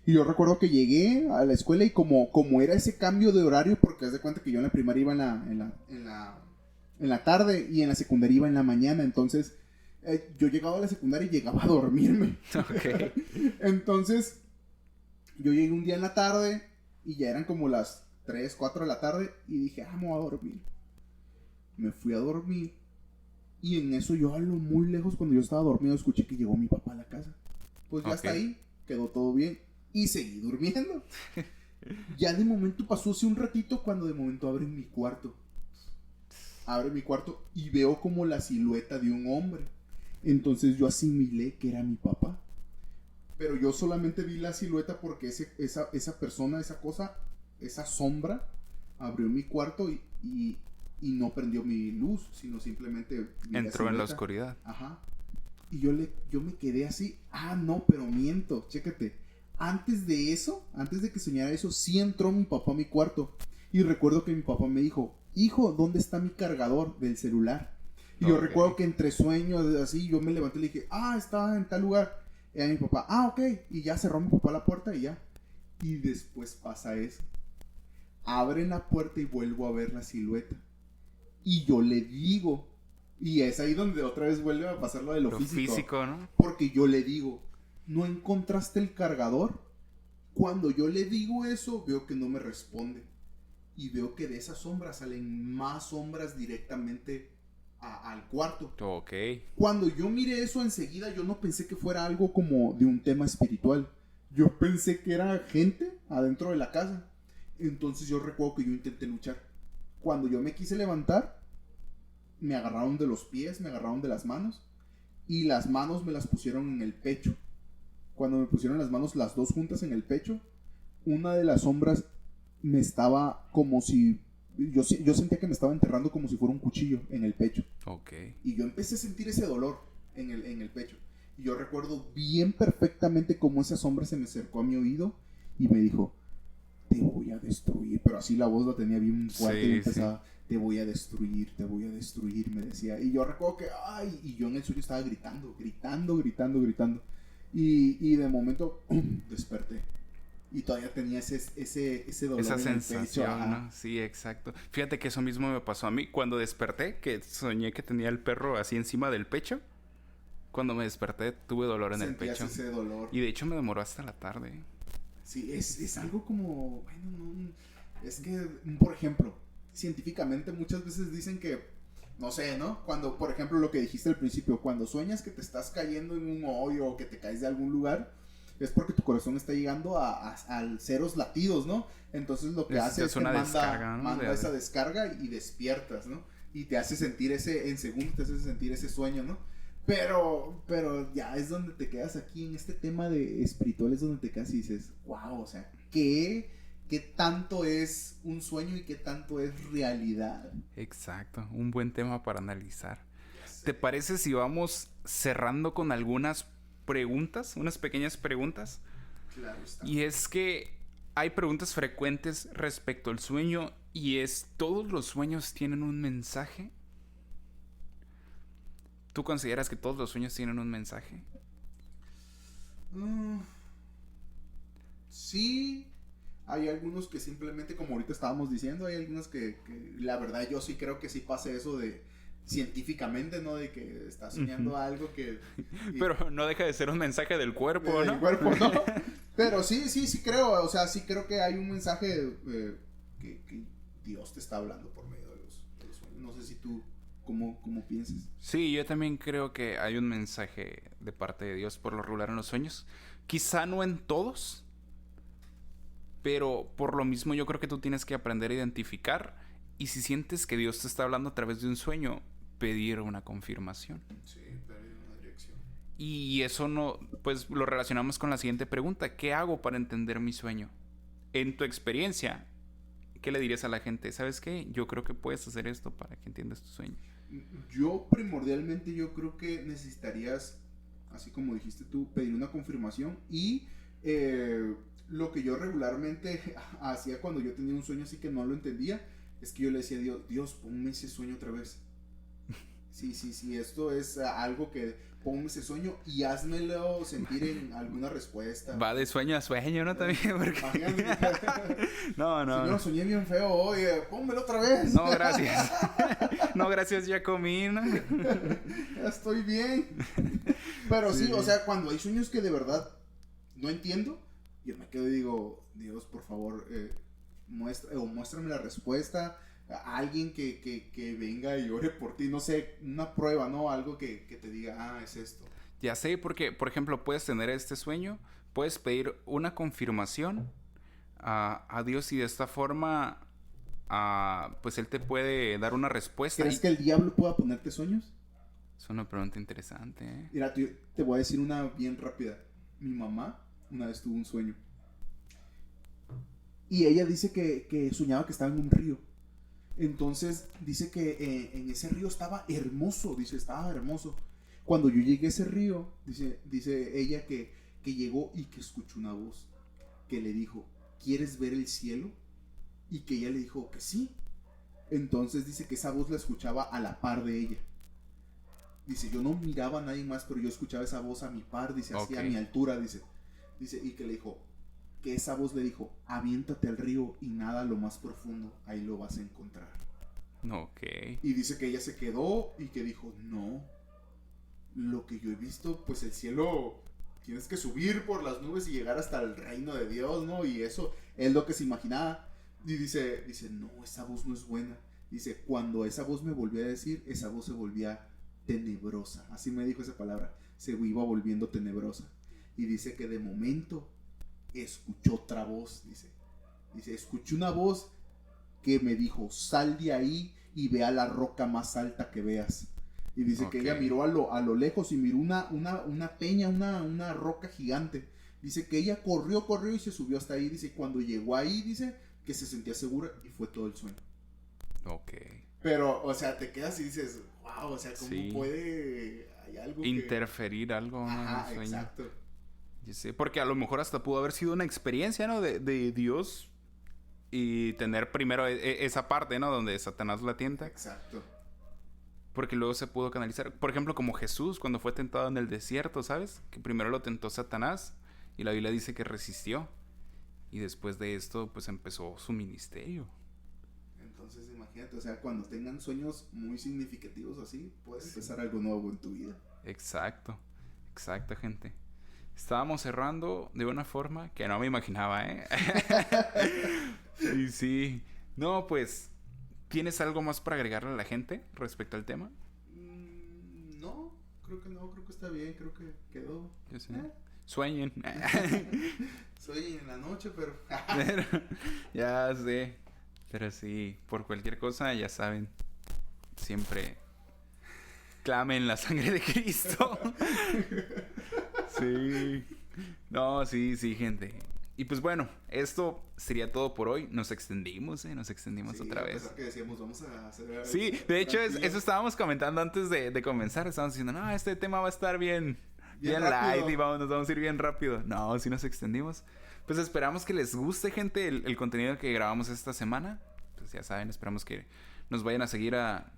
Y yo recuerdo que llegué a la escuela y como era ese cambio de horario, porque haz de cuenta que yo en la primaria iba en la tarde y en la secundaria iba en la mañana, entonces yo llegaba a la secundaria y llegaba a dormirme. Okay. Entonces yo llegué un día en la tarde y ya eran como las 3, 4 de la tarde y dije, me voy a dormir. Me fui a dormir y en eso yo a lo muy lejos, cuando yo estaba dormido, escuché que llegó mi papá a la casa. Pues ya hasta ahí, quedó todo bien y seguí durmiendo. Ya de momento pasó hace un ratito cuando de momento abren mi cuarto. Abre mi cuarto y veo como la silueta de un hombre. Entonces yo asimilé que era mi papá. Pero yo solamente vi la silueta porque esa persona, esa cosa, esa sombra, abrió mi cuarto y no prendió mi luz, sino simplemente entró en la oscuridad. Ajá. Y yo me quedé así. No, pero miento, chécate. Antes de eso, antes de que soñara eso, sí entró mi papá a mi cuarto. Y recuerdo que mi papá me dijo, hijo, ¿dónde está mi cargador del celular? Y yo recuerdo que entre sueños, así, yo me levanté y le dije, está en tal lugar. Y a mi papá, ok. Y ya cerró mi papá la puerta y ya. Y después pasa eso. Abren la puerta y vuelvo a ver la silueta. Y yo le digo, y es ahí donde otra vez vuelve a pasar lo de lo físico, ¿no? Porque yo le digo, ¿no encontraste el cargador? Cuando yo le digo eso, veo que no me responde. Y veo que de esas sombras salen más sombras directamente al cuarto. Ok. Cuando yo miré eso enseguida, yo no pensé que fuera algo como de un tema espiritual. Yo pensé que era gente adentro de la casa. Entonces yo recuerdo que yo intenté luchar. Cuando yo me quise levantar, me agarraron de los pies, me agarraron de las manos. Y las manos me las pusieron en el pecho. Cuando me pusieron las manos, las dos juntas en el pecho, una de las sombras me estaba como si... Yo sentía que me estaba enterrando como si fuera un cuchillo en el pecho. Ok. Y yo empecé a sentir ese dolor en el pecho. Y yo recuerdo bien perfectamente cómo esa sombra se me acercó a mi oído y me dijo, te voy a destruir. Pero así la voz la tenía bien fuerte y empezaba, te voy a destruir, me decía. Y yo recuerdo que, y yo en el sueño estaba gritando. Y de momento, desperté. Y todavía tenía ese dolor Esa en el pecho. sensación, ¿no? Sí, exacto. Fíjate que eso mismo me pasó a mí cuando desperté, que soñé que tenía el perro así encima del pecho. Cuando me desperté tuve dolor en el Sentías pecho. ese dolor. Y de hecho me demoró hasta la tarde. Sí, es algo como, bueno, no, es que, por ejemplo, científicamente muchas veces dicen que, no sé, ¿no? Cuando, por ejemplo, lo que dijiste al principio, cuando sueñas que te estás cayendo en un hoyo o que te caes de algún lugar, es porque tu corazón está llegando a ceros latidos, ¿no? Entonces lo que hace es que una descarga, ¿no? manda esa descarga y despiertas, ¿no? Y te hace sentir en segundos te hace sentir ese sueño, ¿no? Pero ya es donde te quedas aquí en este tema de espiritual, es donde te quedas y dices, wow, o sea, ¿qué tanto es un sueño y qué tanto es realidad? Exacto, un buen tema para analizar. ¿Te parece si vamos cerrando con algunas preguntas, unas pequeñas preguntas? Claro está. Y es que hay preguntas frecuentes respecto al sueño y es, ¿todos los sueños tienen un mensaje? ¿Tú consideras que todos los sueños tienen un mensaje? Sí, hay algunos que simplemente, como ahorita estábamos diciendo, hay algunos que la verdad yo sí creo que sí pasa eso de científicamente, ¿no? De que estás soñando algo que... Pero no deja de ser un mensaje del cuerpo, ¿no? Del cuerpo, ¿no? Pero sí creo, o sea, sí creo que hay un mensaje que Dios te está hablando por medio de los sueños. No sé si tú, ¿cómo piensas? Sí, yo también creo que hay un mensaje de parte de Dios por lo regular en los sueños. Quizá no en todos, pero por lo mismo yo creo que tú tienes que aprender a identificar y si sientes que Dios te está hablando a través de un sueño, pedir una confirmación. Sí, pedir una dirección. Y eso no, pues lo relacionamos con la siguiente pregunta. ¿Qué hago para entender mi sueño? En tu experiencia, ¿qué le dirías a la gente? ¿Sabes qué? Yo creo que puedes hacer esto para que entiendas tu sueño. Yo primordialmente yo creo que necesitarías, así como dijiste tú, pedir una confirmación y lo que yo regularmente hacía cuando yo tenía un sueño así que no lo entendía, es que yo le decía a Dios, Dios, ponme ese sueño otra vez. Sí, esto es algo que ponme ese sueño y házmelo sentir en alguna respuesta. Va de sueño a sueño, ¿no? También, porque... No. Señor, soñé bien feo hoy, pónmelo otra vez. No, gracias. No, gracias, ya comí, ¿no? Estoy bien. Pero sí, o sea, cuando hay sueños que de verdad no entiendo, yo me quedo y digo, Dios, por favor, muéstrame la respuesta. A alguien que venga y ore por ti, no sé, una prueba, ¿no? Algo que te diga, es esto. Ya sé, porque, por ejemplo, puedes tener este sueño, puedes pedir una confirmación a Dios y de esta forma, pues Él te puede dar una respuesta. ¿Crees que el diablo pueda ponerte sueños? Es una pregunta interesante, ¿eh? Mira, te voy a decir una bien rápida. Mi mamá una vez tuvo un sueño. Y ella dice que soñaba que estaba en un río. Entonces dice que en ese río estaba hermoso, estaba hermoso. Cuando yo llegué a ese río, dice ella que llegó y que escuchó una voz que le dijo, ¿quieres ver el cielo? Y que ella le dijo que sí. Entonces dice que esa voz la escuchaba a la par de ella. Dice, yo no miraba a nadie más, pero yo escuchaba esa voz a mi par, dice, así a mi altura, dice, y que le dijo, que esa voz le dijo, aviéntate al río y nada a lo más profundo, ahí lo vas a encontrar. Ok. Y dice que ella se quedó y que dijo, no, lo que yo he visto, pues el cielo, tienes que subir por las nubes y llegar hasta el reino de Dios, ¿no? Y eso es lo que se imaginaba. Y dice, no, esa voz no es buena. Dice, cuando esa voz me volvía a decir, esa voz se volvía tenebrosa. Así me dijo esa palabra, se iba volviendo tenebrosa. Y dice que de momento escuchó otra voz, dice, escuché una voz que me dijo, sal de ahí y ve a la roca más alta que veas. Y dice que ella miró a lo lejos y miró una peña, una roca gigante. Dice que ella corrió y se subió hasta ahí. Dice, cuando llegó ahí, dice que se sentía segura y fue todo el sueño. Ok. Pero, o sea, te quedas y dices, wow, o sea, ¿cómo puede... Hay algo interferir algo en el sueño? Exacto. Yo sé, porque a lo mejor hasta pudo haber sido una experiencia, ¿no? De Dios y tener primero esa parte, ¿no? Donde Satanás la tienta. Exacto. porque luego se pudo canalizar. Por ejemplo, como Jesús cuando fue tentado en el desierto, ¿sabes? Que primero lo tentó Satanás y la Biblia dice que resistió. Y después de esto, pues empezó su ministerio. Entonces, imagínate, o sea, cuando tengan sueños muy significativos así, puedes empezar algo nuevo en tu vida. Exacto, exacto, gente. Estábamos cerrando de una forma que no me imaginaba, ¿eh? Sí, sí. No, pues, ¿tienes algo más para agregarle a la gente respecto al tema? No, creo que está bien, creo que quedó. Yo sé. Sueñen. Soy en la noche, pero... Ya sé. Pero sí, por cualquier cosa, ya saben, siempre clamen la sangre de Cristo. Sí. No, sí, gente. Y pues bueno, esto sería todo por hoy. Nos extendimos Sí, otra vez. A pesar que decíamos, vamos a hacer... Sí, de hecho, eso estábamos comentando antes de comenzar. Estábamos diciendo, no, este tema va a estar bien light y nos vamos a ir bien rápido. No, sí nos extendimos. Pues esperamos que les guste, gente, el contenido que grabamos esta semana. Pues ya saben, esperamos que nos vayan a seguir a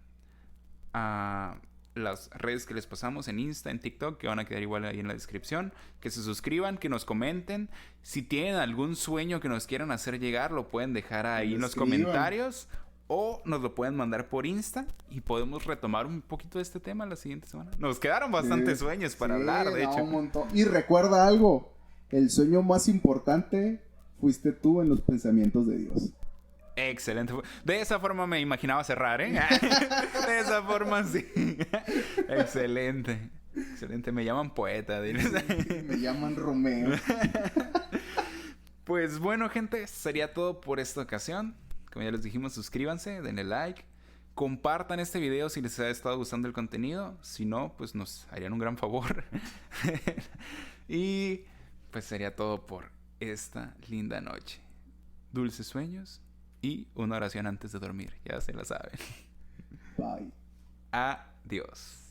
las redes que les pasamos en Insta, en TikTok, que van a quedar igual ahí en la descripción. Que se suscriban, que nos comenten. Si tienen algún sueño que nos quieran hacer llegar, lo pueden dejar ahí en los comentarios. O nos lo pueden mandar por Insta y podemos retomar un poquito de este tema la siguiente semana. Nos quedaron bastantes sueños para hablar, de hecho. Un montón. Y recuerda algo, el sueño más importante fuiste tú en los pensamientos de Dios. Excelente. De esa forma me imaginaba cerrar, ¿eh? De esa forma sí. Excelente. Excelente. Me llaman poeta. Me llaman Romeo. Pues bueno, gente, sería todo por esta ocasión. Como ya les dijimos, suscríbanse, denle like, compartan este video si les ha estado gustando el contenido. Si no, pues nos harían un gran favor. Y pues sería todo por esta linda noche. Dulces sueños y una oración antes de dormir. Ya se la saben. Bye. Adiós.